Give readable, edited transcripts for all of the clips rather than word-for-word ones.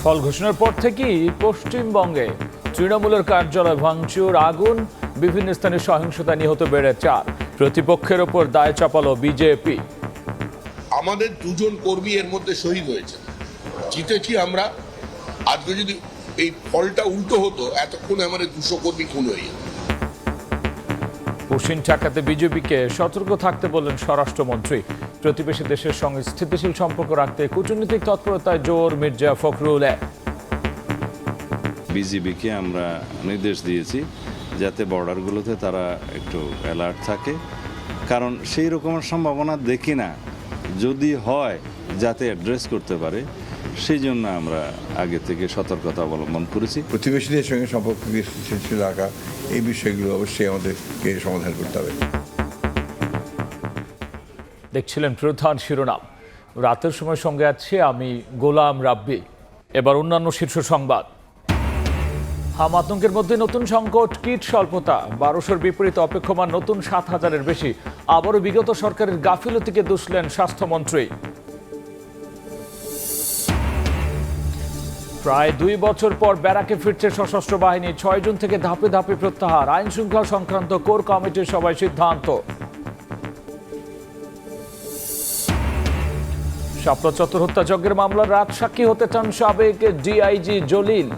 ফল ঘোষণার পর থেকেই পশ্চিমবঙ্গে তৃণমূলের কার্যালয় ভাঙচুর, আগুন, বিভিন্ন স্থানে সহিংসতা, নিহত বেড়ে 4। প্রতিপক্ষের ওপর দায় চাপালো বিজেপি। আমাদের দুজন কর্মী এর মধ্যে শহীদ হয়েছে, জিতেছি আমরা। আজকে যদি এই ফলটা উল্টো হতো, এতক্ষণ আমাদের 200 কর্মী খুন হয়ে যেত। পুশিন ঠেকাতে বিজেপিকে সতর্ক থাকতে বললেন স্বরাষ্ট্রমন্ত্রী। প্রতিবেশী দেশের সঙ্গে স্থিতিশীল সম্পর্ক রাখতে কূটনৈতিক তৎপরতায় জোর মির্জা ফখরুলের। বিজিবিকে আমরা নির্দেশ দিয়েছি যাতে বর্ডারগুলোতে তারা একটু অ্যালার্ট থাকে, কারণ সেই রকমের সম্ভাবনা দেখি না। যদি হয় যাতে অ্যাড্রেস করতে পারে, সেই জন্য আমরা আগে থেকে সতর্কতা অবলম্বন করেছি। প্রতিবেশীদের সঙ্গে সম্পর্ককে স্থিতিশীল রাখা, এই বিষয়গুলো অবশ্যই আমাদেরকে সমাধান করতে হবে। দেখছিলেন প্রধান শিরোনাম। রাতের সময় সঙ্গে আছি আমি গোলাম রাব্বি। এবার অন্যান্য শীর্ষ সংবাদ। হাম আতঙ্কের মধ্যে নতুন সংকট, কিট স্বল্পতা। 1200-র বিপরীতে অপেক্ষমান নতুন 7000-এর বেশি। আবারও বিগত সরকারের গাফিলতিকে দুষলেন স্বাস্থ্যমন্ত্রী। প্রায় 2 বছর পর ব্যারাকে ফিরছে সশস্ত্র বাহিনী। 6 জুন থেকে ধাপে ধাপে প্রত্যাহার। আইন শৃঙ্খলা সংক্রান্ত কোর কমিটির সভায় সিদ্ধান্ত। শাপলা চত্বর হত্যাযজ্ঞের মামলার রাজসাক্ষী হতে চান সাবেক ডিআইজি জলিল।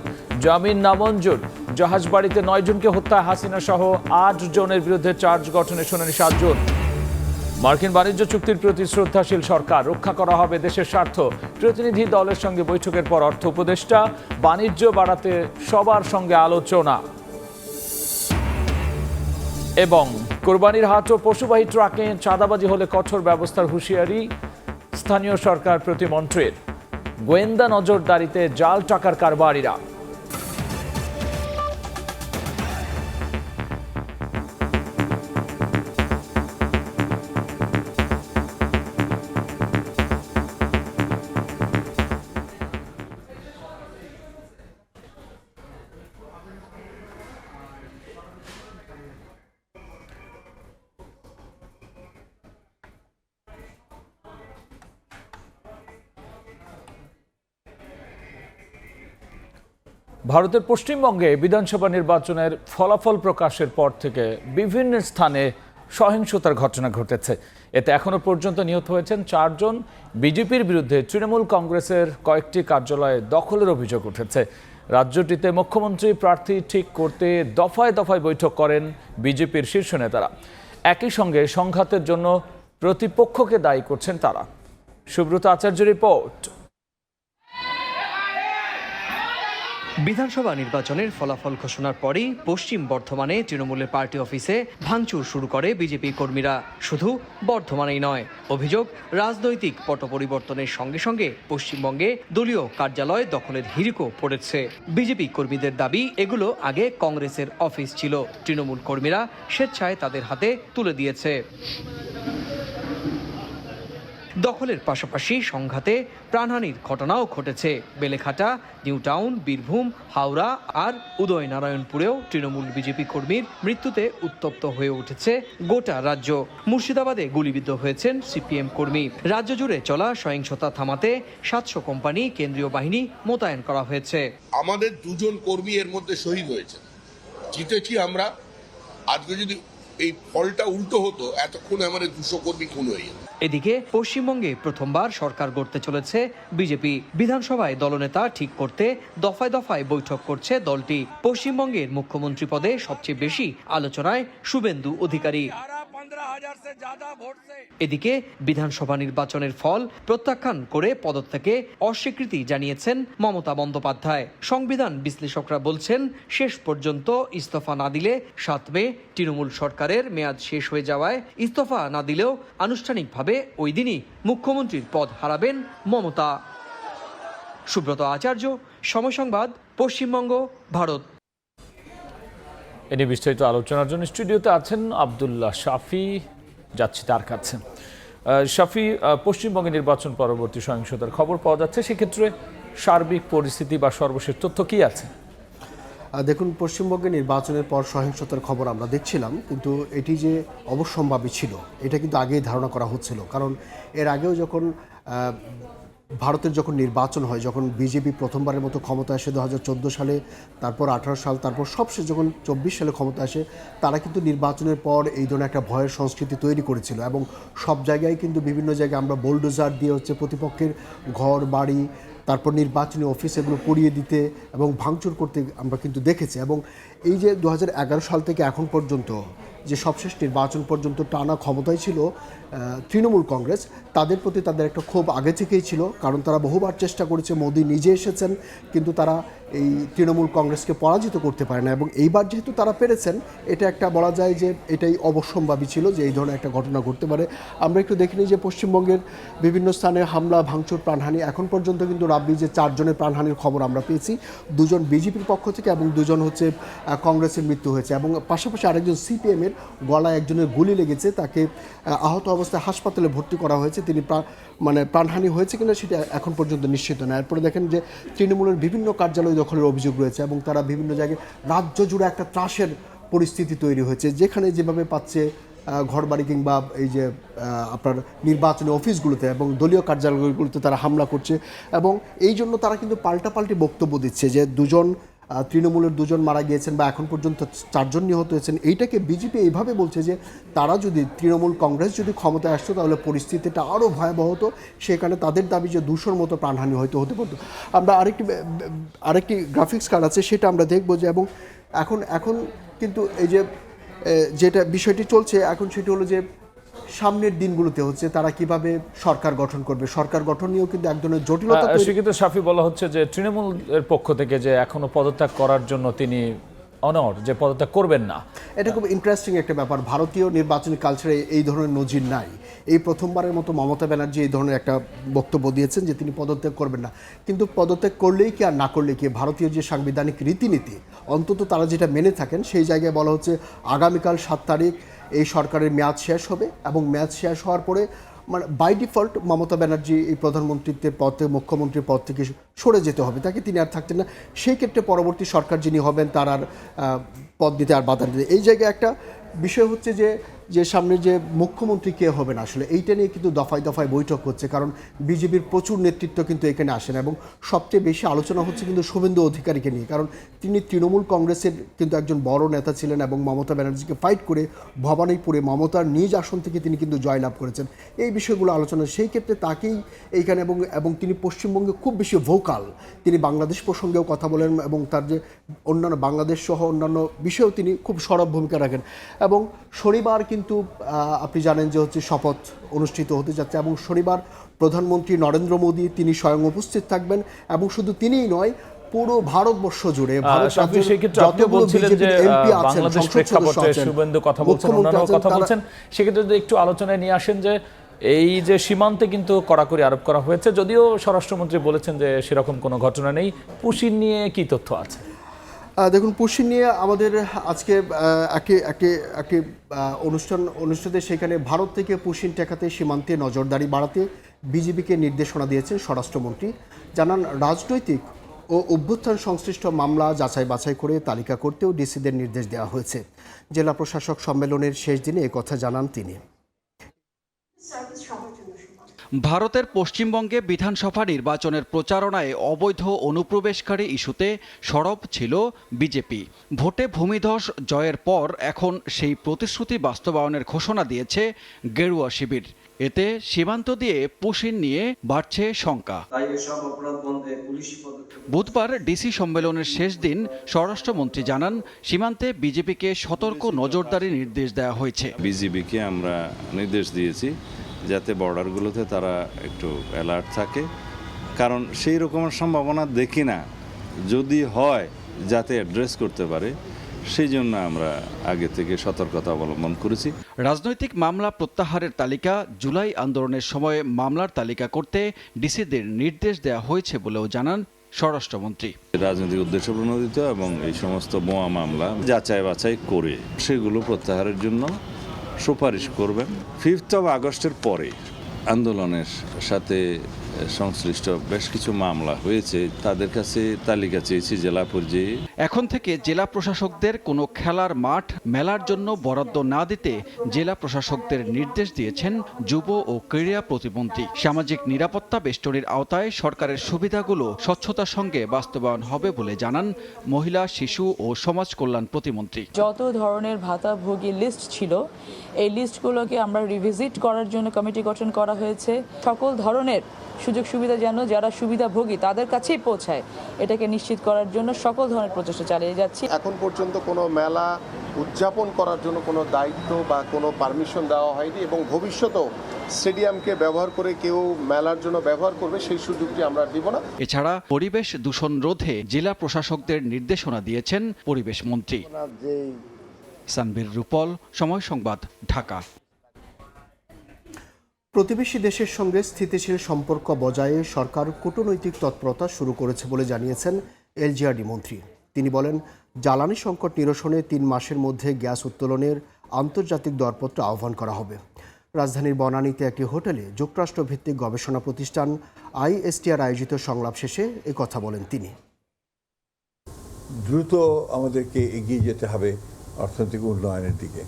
জামিন নামঞ্জুর। জাহাজবাড়িতে 9 জনকে হত্যায় হাসিনা সহ 8 জনের বিরুদ্ধে চার্জ গঠনের শুনানি 7 জুন। মার্কিন বাণিজ্য চুক্তির প্রতি শ্রদ্ধাশীল সরকার। রক্ষা করা হবে দেশের স্বার্থ। প্রতিনিধি দলের সঙ্গে বৈঠকের পর অর্থ উপদেষ্টা। বাণিজ্য বাড়াতে সবার সঙ্গে আলোচনা। এবং কোরবানির হাট ও পশুবাহী ট্রাকে চাঁদাবাজি হলে কঠোর ব্যবস্থার হুঁশিয়ারি স্থানীয় সরকার প্রতিমন্ত্রীর। গোয়েন্দা নজরদারিতে জাল টাকার কারবারিরা। ভারতের পশ্চিমবঙ্গে বিধানসভা নির্বাচনের ফলাফল প্রকাশের পর থেকে বিভিন্ন স্থানে সহিংসতার ঘটনা ঘটেছে। এতে এখনো পর্যন্ত নিহত হয়েছেন 4 জন। বিজেপির বিরুদ্ধে তৃণমূল কংগ্রেসের কয়েকটি কার্যালয়ে দখলের অভিযোগ উঠেছে। রাজ্যটিতে মুখ্যমন্ত্রী প্রার্থী ঠিক করতে দফায় দফায় বৈঠক করেন বিজেপির শীর্ষ নেতারা। একই সঙ্গে সংঘাতের জন্য প্রতিপক্ষকে দায়ী করছেন তারা। সুব্রত আচার্য রিপোর্ট। বিধানসভা নির্বাচনের ফলাফল ঘোষণার পরেই পশ্চিম বর্ধমানে তৃণমূলের পার্টি অফিসে ভাঙচুর শুরু করে বিজেপি কর্মীরা। শুধু বর্ধমানেই নয়, অভিযোগ রাজনৈতিক পট পরিবর্তনের সঙ্গে সঙ্গে পশ্চিমবঙ্গে দলীয় কার্যালয় দখলের হিড়িকও পড়েছে। বিজেপি কর্মীদের দাবি, এগুলো আগে কংগ্রেসের অফিস ছিল, তৃণমূল কর্মীরা স্বেচ্ছায় তাদের হাতে তুলে দিয়েছে। দখলের পাশাপাশি সংঘাতে প্রাণহানির ঘটনাও ঘটেছে। বেলেঘাটা, নিউ টাউন, বীরভূম, হাওড়া আর উদয়নারায়ণপুরেও তৃণমূল বিজেপি কর্মীর মৃত্যুতে উত্তপ্ত হয়ে উঠেছে গোটা রাজ্য। মুর্শিদাবাদে গুলিবিদ্ধ হয়েছেন সিপিএম কর্মী। রাজ্য জুড়ে চলা সহিংসতা থামাতে 700 কোম্পানি কেন্দ্রীয় বাহিনী মোতায়েন করা হয়েছে। আমাদের দুজন কর্মী এর মধ্যে শহীদ হয়েছে, জিতেছি আমরা। আজকে যদি এই ফলটা উল্টো হতো, এতক্ষণ আমাদের 200 কর্মী খুন হয়ে যেত। এদিকে পশ্চিমবঙ্গে প্রথমবার সরকার গড়তে চলেছে বিজেপি। বিধানসভায় দলনেতা ঠিক করতে দফায় দফায় বৈঠক করছে দলটি। পশ্চিমবঙ্গের মুখ্যমন্ত্রী পদে সবচেয়ে বেশি আলোচনায় শুভেন্দু অধিকারী। এদিকে বিধানসভা নির্বাচনের ফল প্রত্যাখ্যান করে পদত্যাগে অস্বীকৃতি জানিয়েছেন মমতা বন্দ্যোপাধ্যায়। সংবিধান বিশ্লেষকরা বলছেন, শেষ পর্যন্ত ইস্তফা না দিলে 7 মে তৃণমূল সরকারের মেয়াদ শেষ হয়ে যাওয়ায় ইস্তফা না দিলেও আনুষ্ঠানিকভাবে ওই দিনই মুখ্যমন্ত্রীর পদ হারাবেন মমতা। সুব্রত আচার্য, সময় সংবাদ, পশ্চিমবঙ্গ, ভারত। এ নিয়ে বিস্তারিত আলোচনার জন্য স্টুডিওতে আছেন আব্দুল্লাহ শাফি। যাচ্ছি তার কাছে। শাফি, পশ্চিমবঙ্গে নির্বাচন পরবর্তী সহিংসতার খবর পাওয়া যাচ্ছে, সেক্ষেত্রে সার্বিক পরিস্থিতি বা সর্বশেষ তথ্য কি আছে? দেখুন, পশ্চিমবঙ্গে নির্বাচনের পর সহিংসতার খবর আমরা দেখছিলাম, কিন্তু এটি যে অবশ্যম্ভাবী ছিল এটা কিন্তু আগেই ধারণা করা হচ্ছিল। কারণ এর আগেও যখন ভারতের যখন নির্বাচন হয়, যখন বিজেপি প্রথমবারের মতো ক্ষমতা আসে 2014 সালে, তারপর 18 সাল, তারপর সবশেষ যখন 24 সালে ক্ষমতা আসে, তারা কিন্তু নির্বাচনের পর এই ধরনের একটা ভয়ের সংস্কৃতি তৈরি করেছিল এবং সব জায়গায় কিন্তু বিভিন্ন জায়গায় আমরা বোলডোজার দিয়ে হচ্ছে প্রতিপক্ষের ঘর বাড়ি, তারপর নির্বাচনী অফিস এগুলো পুড়িয়ে দিতে এবং ভাঙচুর করতে আমরা কিন্তু দেখেছি। এবং এই যে 2011 সাল থেকে এখন পর্যন্ত যে সবশেষ নির্বাচন পর্যন্ত টানা ক্ষমতায় ছিল তৃণমূল কংগ্রেস, তাদের প্রতি তাদের একটা ক্ষোভ আগে থেকেই ছিল, কারণ তারা বহুবার চেষ্টা করেছে, মোদি নিজে এসেছেন, কিন্তু তারা এই তৃণমূল কংগ্রেসকে পরাজিত করতে পারে না। এবং এইবার যেহেতু তারা পেরেছেন, এটা একটা বলা যায় যে এটাই অবশ্যম্ভাবী ছিল যে এই ধরনের একটা ঘটনা ঘটতে পারে। আমরা একটু দেখে নিই যে পশ্চিমবঙ্গের বিভিন্ন স্থানে হামলা, ভাঙচুর, প্রাণহানি, এখন পর্যন্ত কিন্তু রাব্বি যে 4 জনের প্রাণহানির খবর আমরা পেয়েছি, 2 জন বিজেপির পক্ষ থেকে এবং 2 জন হচ্ছে কংগ্রেসের মৃত্যু হয়েছে। এবং পাশাপাশি আরেকজন সিপিএমের গলায় একজনের গুলি লেগেছে, তাকে আহত অবস্থায় হাসপাতালে ভর্তি করা হয়েছে। তিনি প্রাণহানি হয়েছে কিনা সেটা এখন পর্যন্ত নিশ্চিত না। এরপরে দেখেন যে তৃণমূলের বিভিন্ন কার্যালয় দখলের অভিযোগ রয়েছে এবং তারা বিভিন্ন জায়গায় রাজ্য জুড়ে একটা ত্রাসের পরিস্থিতি তৈরি হয়েছে, যেখানে যেভাবে পাচ্ছে ঘরবাড়ি কিংবা এই যে আপনার নির্বাচনী অফিসগুলোতে এবং দলীয় কার্যালয়গুলোতে তারা হামলা করছে। এবং এই জন্য তারা কিন্তু পাল্টাপাল্টি বক্তব্য দিচ্ছে যে তৃণমূলের 2 জন মারা গিয়েছেন বা এখন পর্যন্ত 4 জন নিহত হয়েছেন। এইটাকে বিজেপি এইভাবে বলছে যে তারা যদি তৃণমূল কংগ্রেস যদি ক্ষমতায় আসতো তাহলে পরিস্থিতিটা আরও ভয়াবহ হতো, সেখানে তাদের দাবি যে 200-র মতো প্রাণহানি হয়তো হতে পারতো। আমরা আরেকটি গ্রাফিক্স কার্ড আছে, সেটা আমরা দেখবো যে এবং এখন কিন্তু এই যে যেটা বিষয়টি চলছে এখন, সেটি হলো যে সামনের দিনগুলোতে হচ্ছে তারা কিভাবে সরকার গঠন করবে, সরকার গঠন নিয়েও কিন্তু এক ধরনের জটিলতা। সেক্ষেত্রে শাফি বলা হচ্ছে যে তৃণমূলের পক্ষ থেকে যে এখনো পদত্যাগ করার জন্য তিনি অনড়, যে পদত্যাগ করবেন না। এটা খুব ইন্টারেস্টিং একটা ব্যাপার। ভারতীয় নির্বাচনী কালচারে এই ধরনের নজির নাই। এই প্রথমবারের মতো মমতা ব্যানার্জি এই ধরনের একটা বক্তব্য দিয়েছেন যে তিনি পদত্যাগ করবেন না। কিন্তু পদত্যাগ করলেই কি আর না করলেই কি, ভারতীয় যে সাংবিধানিক রীতিনীতি অন্তত তারা যেটা মেনে থাকেন, সেই জায়গায় বলা হচ্ছে আগামীকাল 7 তারিখ এই সরকারের মেয়াদ শেষ হবে এবং মেয়াদ শেষ হওয়ার পরে বাই ডিফল্ট মমতা ব্যানার্জি এই প্রধানমন্ত্রীত্বের পদ থেকে, মুখ্যমন্ত্রীর পদ থেকে সরে যেতে হবে, তাকে তিনি আর থাকতেন না। সেই ক্ষেত্রে পরবর্তী সরকার যিনি হবেন তার আর পদ দিতে আর বাধা দিতে। এই জায়গায় একটা বিষয় হচ্ছে যে সামনে যে মুখ্যমন্ত্রী কে হবেন, আসলে এইটা নিয়ে কিন্তু দফায় দফায় বৈঠক হচ্ছে, কারণ বিজেপির প্রচুর নেতৃত্ব কিন্তু এখানে আসেন এবং সবচেয়ে বেশি আলোচনা হচ্ছে কিন্তু শুভেন্দু অধিকারীকে নিয়ে, কারণ তিনি তৃণমূল কংগ্রেসের কিন্তু একজন বড় নেতা ছিলেন এবং মমতা ব্যানার্জিকে ফাইট করে ভবানীপুরে মমতার নিজ আসন থেকে তিনি কিন্তু জয়লাভ করেছেন। এই বিষয়গুলো আলোচনা, সেই ক্ষেত্রে তাকেই এইখানে এবং তিনি পশ্চিমবঙ্গে খুব বেশি ভোকাল, তিনি বাংলাদেশ প্রসঙ্গেও কথা বলেন এবং তার যে অন্যান্য বাংলাদেশ সহ অন্যান্য বিষয়েও তিনি খুব সরব ভূমিকা রাখেন। এবং শনিবার কিন্তু আপনি জানেন যে হচ্ছে শপথ অনুষ্ঠিত হতে যাচ্ছে এবং শনিবার প্রধানমন্ত্রী নরেন্দ্র মোদী তিনি স্বয়ং উপস্থিত থাকবেন এবং শুধু তিনিই নয়, পুরো ভারতবর্ষ জুড়ে শুভেন্দু কথা বলছেন, অন্যান্য কথা বলছেন। সেক্ষেত্রে যদি একটু আলোচনায় নিয়ে আসেন যে এই যে সীমান্তে কিন্তু কড়াকড়ি আরোপ করা হয়েছে, যদিও স্বরাষ্ট্রমন্ত্রী বলেছেন যে সেরকম কোনো ঘটনা নেই। পুশিন নিয়ে কি তথ্য আছে? দেখুন, পুশিন নিয়ে আমাদের আজকে একটি অনুষ্ঠানে সেখানে ভারত থেকে পুশিন ঠেকাতে সীমান্তে নজরদারি বাড়াতে বিজেপিকে নির্দেশনা দিয়েছেন স্বরাষ্ট্রমন্ত্রী। জানান, রাজনৈতিক ও অভ্যুত্থান সংশ্লিষ্ট মামলা যাচাই বাছাই করে তালিকা করতেও ডিসিদের নির্দেশ দেওয়া হয়েছে। জেলা প্রশাসক সম্মেলনের শেষ দিনে একথা জানান তিনি। ভারতের পশ্চিমবঙ্গে বিধানসভা নির্বাচনের প্রচারণায় অবৈধ অনুপ্রবেশকারী ইস্যুতে সরব ছিল বিজেপি। ভোটে ভূমিধস জয়ের পর এখন সেই প্রতিশ্রুতি বাস্তবায়নের ঘোষণা দিয়েছে গেরুয়া শিবির। এতে সীমান্ত দিয়ে পুশিন নিয়ে বাড়ছে শঙ্কা। বুধবার ডিসি সম্মেলনের শেষ দিন স্বরাষ্ট্রমন্ত্রী জানান, সীমান্তে বিজেপিকে সতর্ক নজরদারি নির্দেশ দেওয়া হয়েছে। বিজেপিকে আমরা নির্দেশ দিয়েছি যাতে বর্ডারগুলোতে তারা একটু অ্যালার্ট থাকে, কারণ সেই রকমের সম্ভাবনা দেখি না, যদি হয় যাতে অ্যাড্রেস করতে পারে, সেই জন্য আমরা আগে থেকে সতর্কতা অবলম্বন করেছি। রাজনৈতিক মামলা প্রত্যাহারের তালিকা, জুলাই আন্দোলনের সময় মামলার তালিকা করতে ডিসিদের নির্দেশ দেওয়া হয়েছে বলেও জানান স্বরাষ্ট্রমন্ত্রী। রাজনৈতিক উদ্দেশ্য প্রণোদিত এবং এই সমস্ত বোমা মামলা যাচাই বাছাই করে সেগুলো প্রত্যাহারের জন্য সুপারিশ করবেন। 5 আগস্টের পরে আন্দোলনের সাথে সংশ্লিষ্ট বেশ কিছু মামলা হয়েছে, তাদের কাছে তালিকা চেয়েছি জেলা পর্যায়ে। এখন থেকে জেলা প্রশাসকদের কোনো খেলার মাঠ মেলার জন্য বরাদ্দ না দিতে জেলা প্রশাসকদের নির্দেশ দিয়েছেন যুব ও ক্রীড়া প্রতিমন্ত্রী। সামাজিক নিরাপত্তা বেষ্টনীর আওতায় সরকারের সুবিধাগুলো স্বচ্ছতার সঙ্গে বাস্তবায়ন হবে বলে জানান মহিলা, শিশু ও সমাজ কল্যাণ প্রতিমন্ত্রী। যত ধরনের ভাতাভোগী লিস্ট ছিল এই লিস্টগুলোকে আমরা রিভিজিট করার জন্য কমিটি গঠন করা হয়েছে। সকল ধরনের সুযোগ সুবিধা যেন যারা সুবিধাভোগী তাদের কাছেই পৌঁছায়, এটাকে নিশ্চিত করার জন্য সকল ধরনের প্রচেষ্টা চালিয়ে যাচ্ছি। এখন পর্যন্ত কোনো মেলা উদযাপন করার জন্য কোনো দায়িত্ব বা কোনো পারমিশন দেওয়া হয়নি এবং ভবিষ্যতেও স্টেডিয়ামকে ব্যবহার করে কেউ মেলার জন্য ব্যবহার করবে সেই সুযোগটি আমরা দিব না। এছাড়া পরিবেশ দূষণ রোধে জেলা প্রশাসকদের নির্দেশনা দিয়েছেন পরিবেশ মন্ত্রী। সানবীর রূপল, সময় সংবাদ, ঢাকা। প্রতিবেশী দেশের সঙ্গে স্থিতিশীল সম্পর্ক বজায়ে সরকার কূটনৈতিক তৎপরতা শুরু করেছে বলে জানিয়েছেন এলজিআরডি মন্ত্রী। তিনি বলেন, জ্বালানি সংকট নিরসনে 3 মাসের মধ্যে গ্যাস উত্তোলনের আন্তর্জাতিক দরপত্র আহ্বান করা হবে। রাজধানীর বনানীতে একটি হোটেলে যুক্তরাষ্ট্রভিত্তিক গবেষণা প্রতিষ্ঠান ISTR আয়োজিত সংলাপ শেষে কথা বলেন তিনি। দ্রুত আমাদেরকে এগিয়ে যেতে হবে অর্থনৈতিক উন্নয়নের দিকে।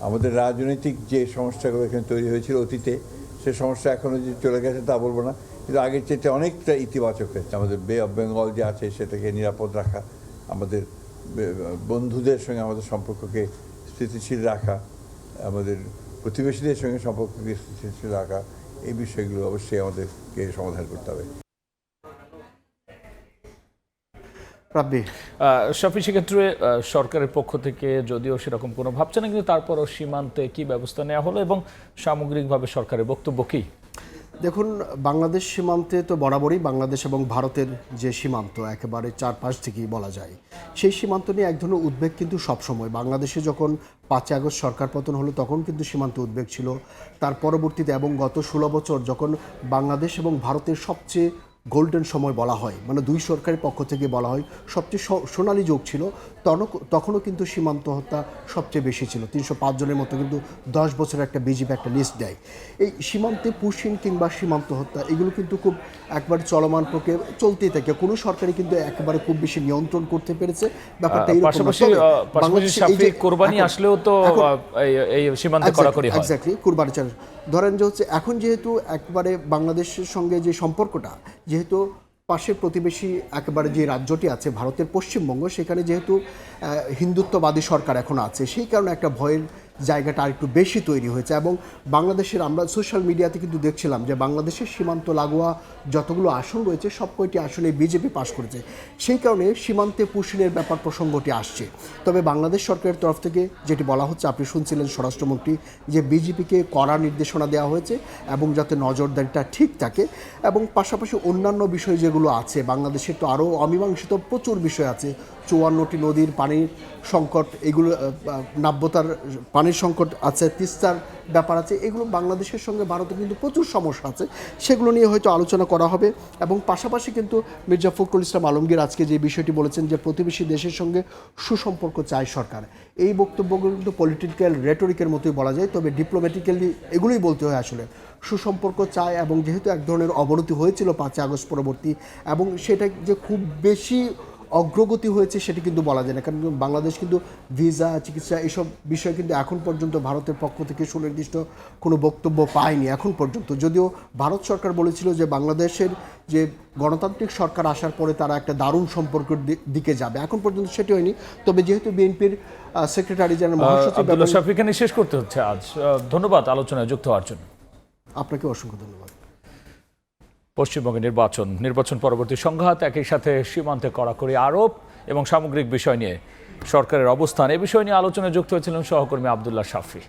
আমাদের রাজনৈতিক যে সমস্যাগুলো এখানে তৈরি হয়েছিল অতীতে, সে সমস্যা এখনও যে চলে গেছে তা বলবো না, কিন্তু আগের চেয়ে অনেকটা ইতিবাচক হয়েছে। আমাদের বে অফ বেঙ্গল যে আছে সেটাকে নিরাপদ রাখা, আমাদের বন্ধুদের সঙ্গে আমাদের সম্পর্ককে স্থিতিশীল রাখা, আমাদের প্রতিবেশীদের সঙ্গে সম্পর্ককে স্থিতিশীল রাখা, এই বিষয়গুলো অবশ্যই আমাদেরকে সমাধান করতে হবে। শফি, সেক্ষেত্রে সরকারের পক্ষ থেকে যদিও সেরকম কোনো ভাবছে না, কিন্তু তারপরও সীমান্তে কি ব্যবস্থা নেওয়া হলো এবং সামগ্রিকভাবে সরকারের বক্তব্য কি? দেখুন, বাংলাদেশ সীমান্তে তো বরাবরই বাংলাদেশ এবং ভারতের যে সীমান্ত একেবারে 4 পাশ থেকেই বলা যায়, সেই সীমান্ত নিয়ে এক ধরনের উদ্বেগ কিন্তু সবসময়। বাংলাদেশে যখন 5 আগস্ট সরকার পতন হলো তখন কিন্তু সীমান্তে উদ্বেগ ছিল। তার পরবর্তীতে এবং গত 16 বছর যখন বাংলাদেশ এবং ভারতের সবচেয়ে গোল্ডেন সময় বলা হয়, মানে 2 সরকারের পক্ষ থেকে বলা হয় সবচেয়ে সোনালী যুগ ছিল, তখনও কিন্তু সীমান্ত হত্যা সবচেয়ে বেশি ছিল। 305 জনের মতো কিন্তু 10 বছরের একটা বিজিবি একটা লিস্ট দেয়। এই সীমান্তে পুশিং কিংবা সীমান্ত হত্যা এগুলো কিন্তু খুব একবার চলমান প্রক্রিয়া চলতেই থাকে। কোনো সরকারই কিন্তু একেবারে খুব বেশি নিয়ন্ত্রণ করতে পেরেছে ব্যাপারটা। পাশাপাশি কোরবানি আসলেও তো এই সীমান্তে কড়াকড়ি হয়। এক্স্যাক্টলি, কোরবানি চাষ ধরেন যে হচ্ছে এখন যেহেতু একবারে বাংলাদেশের সঙ্গে যে সম্পর্কটা, যেহেতু পাশের প্রতিবেশী একেবারে যে রাজ্যটি আছে ভারতের পশ্চিমবঙ্গ, সেখানে যেহেতু হিন্দুত্ববাদী সরকার এখন আছে, সেই কারণে একটা ভয়ের জায়গাটা আর একটু বেশি তৈরি হয়েছে। এবং বাংলাদেশের আমরা সোশ্যাল মিডিয়াতে কিন্তু দেখছিলাম যে বাংলাদেশের সীমান্ত লাগোয়া যতগুলো আসন রয়েছে সব কয়টি আসনে বিজেপি পাশ করেছে, সেই কারণে সীমান্তে পুশিনের ব্যাপার প্রসঙ্গটি আসছে। তবে বাংলাদেশ সরকারের তরফ থেকে যেটি বলা হচ্ছে, আপনি শুনছিলেন স্বরাষ্ট্রমন্ত্রী, যে বিজেপিকে কড়া নির্দেশনা দেওয়া হয়েছে এবং যাতে নজরদারিটা ঠিক থাকে, এবং পাশাপাশি অন্যান্য বিষয় যেগুলো আছে বাংলাদেশের তো আরও অমীমাংসিত প্রচুর বিষয় আছে। 54টি নদীর পানির সংকট, এগুলো নাব্যতার পানির সংকট আছে, তিস্তার ব্যাপার আছে, এগুলো বাংলাদেশের সঙ্গে ভারতের কিন্তু প্রচুর সমস্যা আছে, সেগুলো নিয়ে হয়তো আলোচনা করা হবে। এবং পাশাপাশি কিন্তু মির্জা ফখরুল ইসলাম আলমগীর আজকে যে বিষয়টি বলেছেন যে প্রতিবেশী দেশের সঙ্গে সুসম্পর্ক চায় সরকার, এই বক্তব্যগুলো কিন্তু পলিটিক্যাল রেটরিকের মতোই বলা যায়, তবে ডিপ্লোম্যাটিক্যালি এগুলোই বলতে হয় আসলে। সুসম্পর্ক চায় এবং যেহেতু এক ধরনের অবনতি হয়েছিল 5 আগস্ট পরবর্তী, এবং সেটা যে খুব বেশি অগ্রগতি হয়েছে সেটি কিন্তু বলা যায় না, কারণ বাংলাদেশ কিন্তু ভিসা, চিকিৎসা এইসব বিষয়ে কিন্তু এখন পর্যন্ত ভারতের পক্ষ থেকে সুনির্দিষ্ট কোনো বক্তব্য পায়নি এখন পর্যন্ত। যদিও ভারত সরকার বলেছিল যে বাংলাদেশের যে গণতান্ত্রিক সরকার আসার পরে তারা একটা দারুণ সম্পর্কের দিকে যাবে, এখন পর্যন্ত সেটি হয়নি। তবে যেহেতু বিএনপির সেক্রেটারি জেনারেল মহাসচিব আব্দুল্লাহ শফিকানি শেষ করতে হচ্ছে আজ। ধন্যবাদ আলোচনায় যুক্ত হওয়ার জন্য। আপনাকে অসংখ্য ধন্যবাদ। পশ্চিমবঙ্গে নির্বাচন পরবর্তী সংঘাত, একই সাথে সীমান্তে কড়াকড়ি আরোপ এবং সামগ্রিক বিষয় নিয়ে সরকারের অবস্থান, এই বিষয় নিয়ে আলোচনায় যুক্ত হয়েছিলেন সহকর্মী আব্দুল্লাহ শাফি।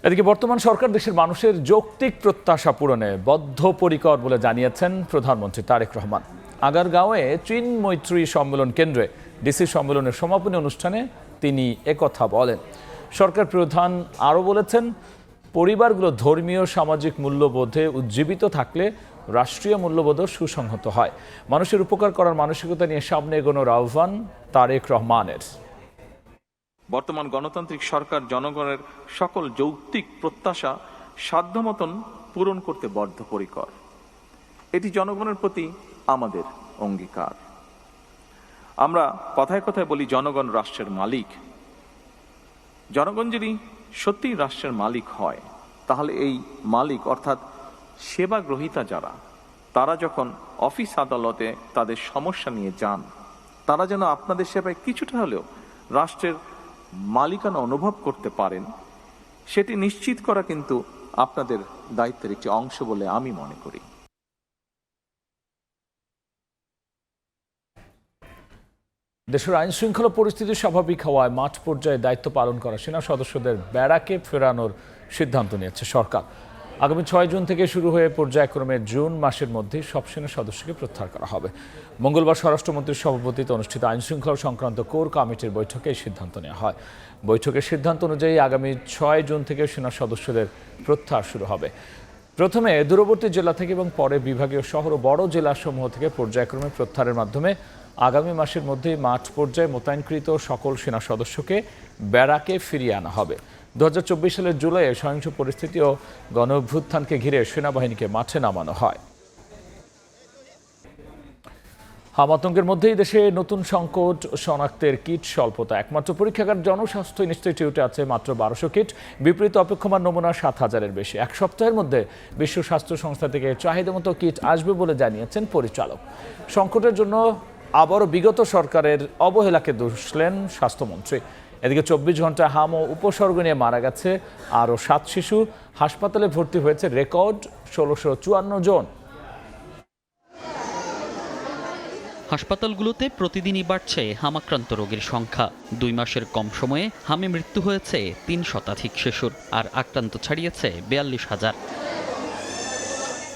এদিকে বর্তমান সরকার দেশের মানুষের যৌক্তিক প্রত্যাশা পূরণে বদ্ধপরিকর বলে জানিয়েছেন প্রধানমন্ত্রী তারেক রহমান। আগারগাঁওয়ে চীন মৈত্রী সম্মেলন কেন্দ্রে ডিসি সম্মেলনের সমাপনী অনুষ্ঠানে তিনি একথা বলেন। সরকার প্রধান আরও বলেছেন, পরিবারগুলো ধর্মীয় সামাজিক মূল্যবোধে উজ্জীবিত থাকলে রাষ্ট্রীয় মূল্যবোধও সুসংহত হয়। মানুষের উপকার করার মানসিকতা নিয়ে সামনে এগোনোর আহ্বান তারেক রহমানের। বর্তমান গণতান্ত্রিক সরকার জনগণের সকল যৌক্তিক প্রত্যাশা সাধ্য মতন পূরণ করতে বদ্ধপরিকর। এটি জনগণের প্রতি আমাদের অঙ্গীকার। আমরা কথায় কথায় বলি জনগণ রাষ্ট্রের মালিক। জনগণ যদি সত্যিই রাষ্ট্রের মালিক হয়, তাহলে এই মালিক অর্থাৎ সেবা গ্রহীতা যারা, তারা যখন অফিস আদালতে তাদের সমস্যা নিয়ে যান, তারা যেন আপনাদের সেবায় কিছুটা হলেও রাষ্ট্রের মালিকানা অনুভব করতে পারেন, সেটি নিশ্চিত করা কিন্তু আপনাদের দায়িত্বের একটি অংশ বলে আমি মনে করি। দেশের আইন শৃঙ্খলা পরিস্থিতি স্বাভাবিক হওয়ায় মাঠ পর্যায়ে দায়িত্ব পালন করা সেনা সদস্যদের ব্যারাকে ফেরানোর সিদ্ধান্ত নিয়েছে সরকার। আগামী 6 জুন থেকে শুরু হয়ে পর্যায়ক্রমে জুন মাসের মধ্যেই সব সেনা সদস্যকে প্রত্যাহার করা হবে। মঙ্গলবার স্বরাষ্ট্রমন্ত্রীর সভাপতিত্বে অনুষ্ঠিত আইন শৃঙ্খলা সংক্রান্ত কোর কমিটির বৈঠকে এই সিদ্ধান্ত নেওয়া হয়। বৈঠকের সিদ্ধান্ত অনুযায়ী আগামী 6 জুন থেকে সেনা সদস্যদের প্রত্যাহার শুরু হবে। প্রথমে দূরবর্তী জেলা থেকে এবং পরে বিভাগীয় শহর ও বড় জেলাসমূহ থেকে পর্যায়ক্রমে প্রত্যাহারের মাধ্যমে আগামী মাসের মধ্যেই মাঠ পর্যায়ে মোতায়েনকৃত সকল সেনা সদস্যকে ব্যারাকে ফিরিয়ে আনা হবে। 2024 সালের জুলাইয়ে সহিংস পরিস্থিতি ও গণঅভ্যুত্থানকে ঘিরে সেনাবাহিনীকে মাঠে নামানো হয়। আতঙ্কের মধ্যেই দেশে নতুন সংকট শনাক্তের কিট স্বল্পতা। একমাত্র পরীক্ষাগার জনস্বাস্থ্য ইনস্টিটিউটে আছে মাত্র 1200 কিট, বিপরীত অপেক্ষমান নমুনা 7000-এর বেশি। এক সপ্তাহের মধ্যে বিশ্ব স্বাস্থ্য সংস্থা থেকে চাহিদা মতো কিট আসবে বলে জানিয়েছেন পরিচালক। সংকটের জন্য আবারও বিগত সরকারের অবহেলাকে দুষলেন স্বাস্থ্যমন্ত্রী। এদিকে 24 ঘন্টা হাম ও উপসর্গ নিয়ে মারা গেছে আরও 7 শিশু। হাসপাতালে ভর্তি হয়েছে রেকর্ড 1654 জন। হাসপাতালগুলোতে প্রতিদিনই বাড়ছে হামাক্রান্ত রোগীর সংখ্যা। 2 মাসের কম সময়ে হামে মৃত্যু হয়েছে 3 শতাধিক শিশুর, আর আক্রান্ত ছাড়িয়েছে 42,000।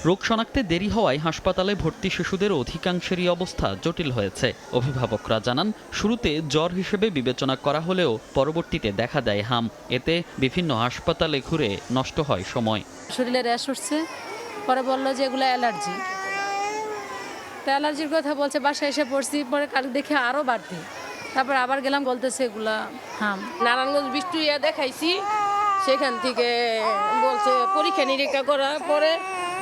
রোগ শনাক্তে দেরি হওয়ায় হাসপাতালে ভর্তি শিশুদের অধিকাংশেরই অবস্থা জটিল হয়েছে। অভিভাবকরা জানান, শুরুতে জ্বর হিসেবে বিবেচনা করা হলেও পরবর্তীতে দেখা দেয় হাম। এতে বিভিন্ন হাসপাতালে ঘুরে নষ্ট হয় সময়। শরীরে র্যাশ উঠছে, পরে বললো যে এগুলো অ্যালার্জি। তো অ্যালার্জির কথা বলছে, বাসায় এসে পড়ছি, পরে কাল দেখে আরও বাড়তি। তারপর আবার গেলাম, বলতেছে এগুলা হাম। নারায়ণগঞ্জ বিষ্টু দেখাইছি, সেখান থেকে বলছে পরীক্ষা নিরীক্ষা করার পরে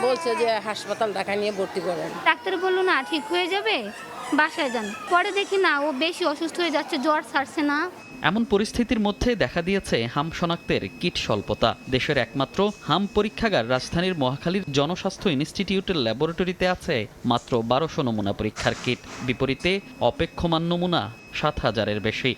বলছে যে হাসপাতাল ঢাকা নিয়ে ভর্তি করেন। ডাক্তার বললো না ঠিক হয়ে যাবে, বাসায় যান। পরে দেখি না, ও বেশি অসুস্থ হয়ে যাচ্ছে, জ্বর ছাড়ছে না। এমন পরিস্থিতির মধ্যে দেখা দিয়েছে হাম শনাক্তের কিট স্বল্পতা। দেশের একমাত্র হাম পরীক্ষাগার রাজধানীর মহাখালীর জনস্বাস্থ্য ইনস্টিটিউটের ল্যাবরেটরিতে আছে মাত্র 1200 নমুনা পরীক্ষার কিট, বিপরীতে অপেক্ষমান নমুনা 7000-এর বেশি।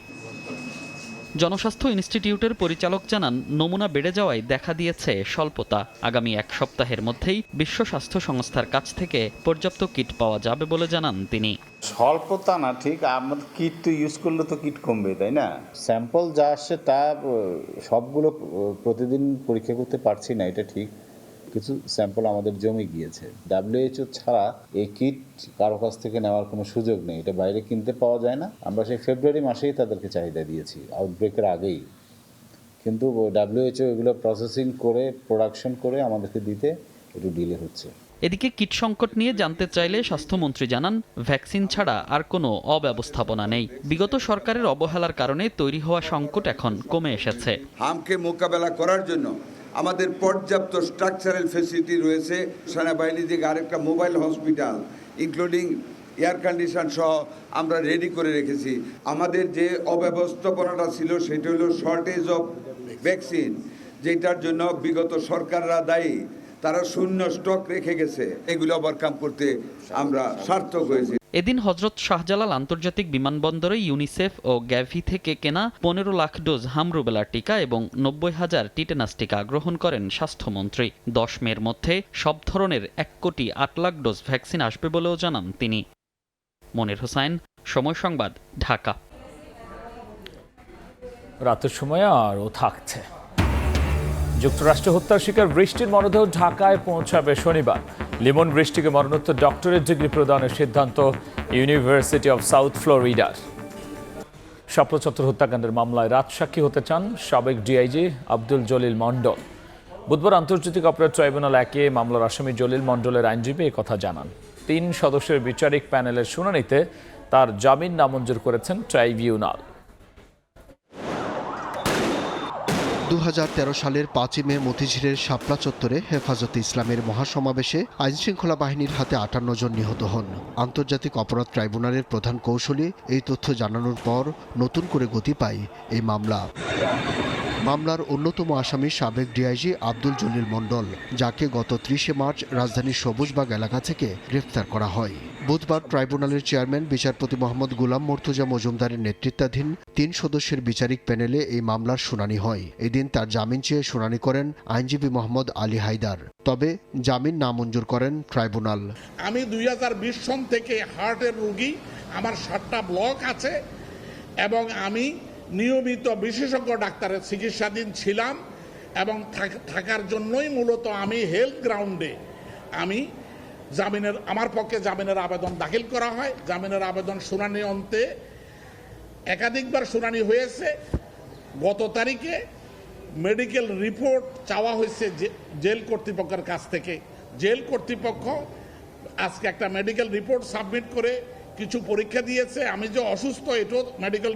জনস্বাস্থ্য ইনস্টিটিউটের পরিচালক জানান, নমুনা বেড়ে যাওয়ায় দেখা দিয়েছে স্বল্পতা। আগামী 1 সপ্তাহের মধ্যেই বিশ্ব স্বাস্থ্য সংস্থার কাছ থেকে পর্যাপ্ত কিট পাওয়া যাবে বলে জানান তিনি। স্বল্পতা না, ঠিক আমাদের কিট তো ইউজ করলে তো কিট কমবে, তাই না? স্যাম্পল যা আসছে তা সবগুলো প্রতিদিন পরীক্ষা করতে পারছি না, এটা ঠিক। কিছু স্যাম্পল আমাদের জমে গিয়েছে। WHO ছাড়া এই কিট কারো কাছ থেকে নেওয়ার কোনো সুযোগ নেই, এটা বাইরে কিনতে পাওয়া যায় না। আমরা সেই ফেব্রুয়ারি মাসেই তাদেরকে চাহিদা দিয়েছি, আউটব্রেকের আগেই। কিন্তু WHO এগুলো প্রসেসিং করে প্রোডাকশন করে আমাদেরকে দিতে একটু ডিলে হচ্ছে। এদিকে কিট সংকট নিয়ে জানতে চাইলে স্বাস্থ্যমন্ত্রী জানান, ভ্যাকসিন ছাড়া আর কোনো অব্যবস্থাপনা নেই। বিগত সরকারের অবহেলার কারণে তৈরি হওয়া সংকট এখন কমে এসেছে। হামকে মোকাবেলা করার জন্য আমাদের পর্যাপ্ত স্ট্রাকচারাল ফেসিলিটি রয়েছে। সেনাবাহিনী থেকে আরেকটা mobile hospital including air condition সহ আমরা রেডি করে রেখেছি। আমাদের যে অব্যবস্থাপনাটা ছিল সেটা হলো শর্টেজ অফ ভ্যাকসিন, যেটার জন্য বিগত সরকাররা দায়ী। তারা শূন্য স্টক রেখে গেছে, এগুলো ওভারকাম করতে আমরা সার্থক হয়েছি। এদিন হযরত শাহজালাল আন্তর্জাতিক বিমানবন্দরে ইউনিসেফ ও গ্যাভি থেকে কেনা 15 লাখ ডোজ হাম রুবেলার টিকা এবং 90,000 টিটেনাস টিকা গ্রহণ করেন স্বাস্থ্যমন্ত্রী। 10 মের মধ্যে সব ধরনের 1,08,00,000 ডোজ ভ্যাকসিন আসবে বলেও জানান তিনি। মনির হোসেন, সময় সংবাদ, ঢাকা। রাতের সময় আরও থাকছে। যুক্তরাষ্ট্রে হত্যার শিকার বৃষ্টির মরদেহ ঢাকায় পৌঁছাবে শনিবার। লিমন বৃষ্টিকে মরণোত্তর ডক্টরেট ডিগ্রি প্রদানের সিদ্ধান্ত ইউনিভার্সিটি অব সাউথ ফ্লোরিডার। শাপলা চত্বর হত্যাকাণ্ডের মামলায় রাজসাক্ষী হতে চান সাবেক ডিআইজি আব্দুল জলিল মণ্ডল। বুধবার আন্তর্জাতিক অপরাধ ট্রাইব্যুনাল 1-এ মামলার আসামি জলিল মণ্ডলের আইনজীবী এই কথা জানান। 3 সদস্যের বিচারিক প্যানেলের শুনানিতে তার জামিন নামঞ্জুর করেছেন ট্রাইব্যুনাল। 2013 সালের 5 মে মতিঝিলের শাপলা চত্বরে হেফাজতে ইসলামের মহাসমাবেশে আইনশৃঙ্খলা বাহিনীর হাতে 58 জন নিহত হন। আন্তর্জাতিক অপরাধ ট্রাইব্যুনালের প্রধান কৌঁসুলি এই তথ্য জানানোর পর নতুন করে গতি পায় এই মামলা। মামলার অন্যতম আসামি সাবেক ডিআইজি আব্দুল জলিল মণ্ডল, যাকে গত 30 মার্চ রাজধানীর সবুজবাগ এলাকা থেকে গ্রেফতার করা হয়। বুধবার ট্রাইব্যুনালের চেয়ারম্যান বিচারপতি মোহাম্মদ গোলাম মর্তুজা মজুমদারের নেতৃত্বাধীন 3 সদস্যের বিচারিক প্যানেলে এই মামলার শুনানি হয়। এদিন তার জামিন চেয়ে শুনানি করেন আইনজীবী মোহাম্মদ আলী হায়দার। তবে জামিন নামঞ্জুর করেন ট্রাইব্যুনাল। আমি 2020 সন থেকে হার্টের রোগী, আমার 7টা ব্লক আছে এবং আমি নিয়মিত বিশেষজ্ঞ ডাক্তারের চিকিৎসাধীন ছিলাম এবং থাকার জন্যই মূলত আমি হেলথ গ্রাউন্ডে আমার পক্ষে জামিনের আবেদন দাখিল করা হয়। জামিনের আবেদন শুনানি অন্তে একাধিকবার শুনানি হয়েছে। গত তারিখে মেডিকেল রিপোর্ট চাওয়া হয়েছে জেল কর্তৃপক্ষের কাছ থেকে। জেল কর্তৃপক্ষ আজকে একটা মেডিকেল রিপোর্ট সাবমিট করে কিছু পরীক্ষা দিয়েছে। আমি যে অসুস্থ এটাও মেডিকেল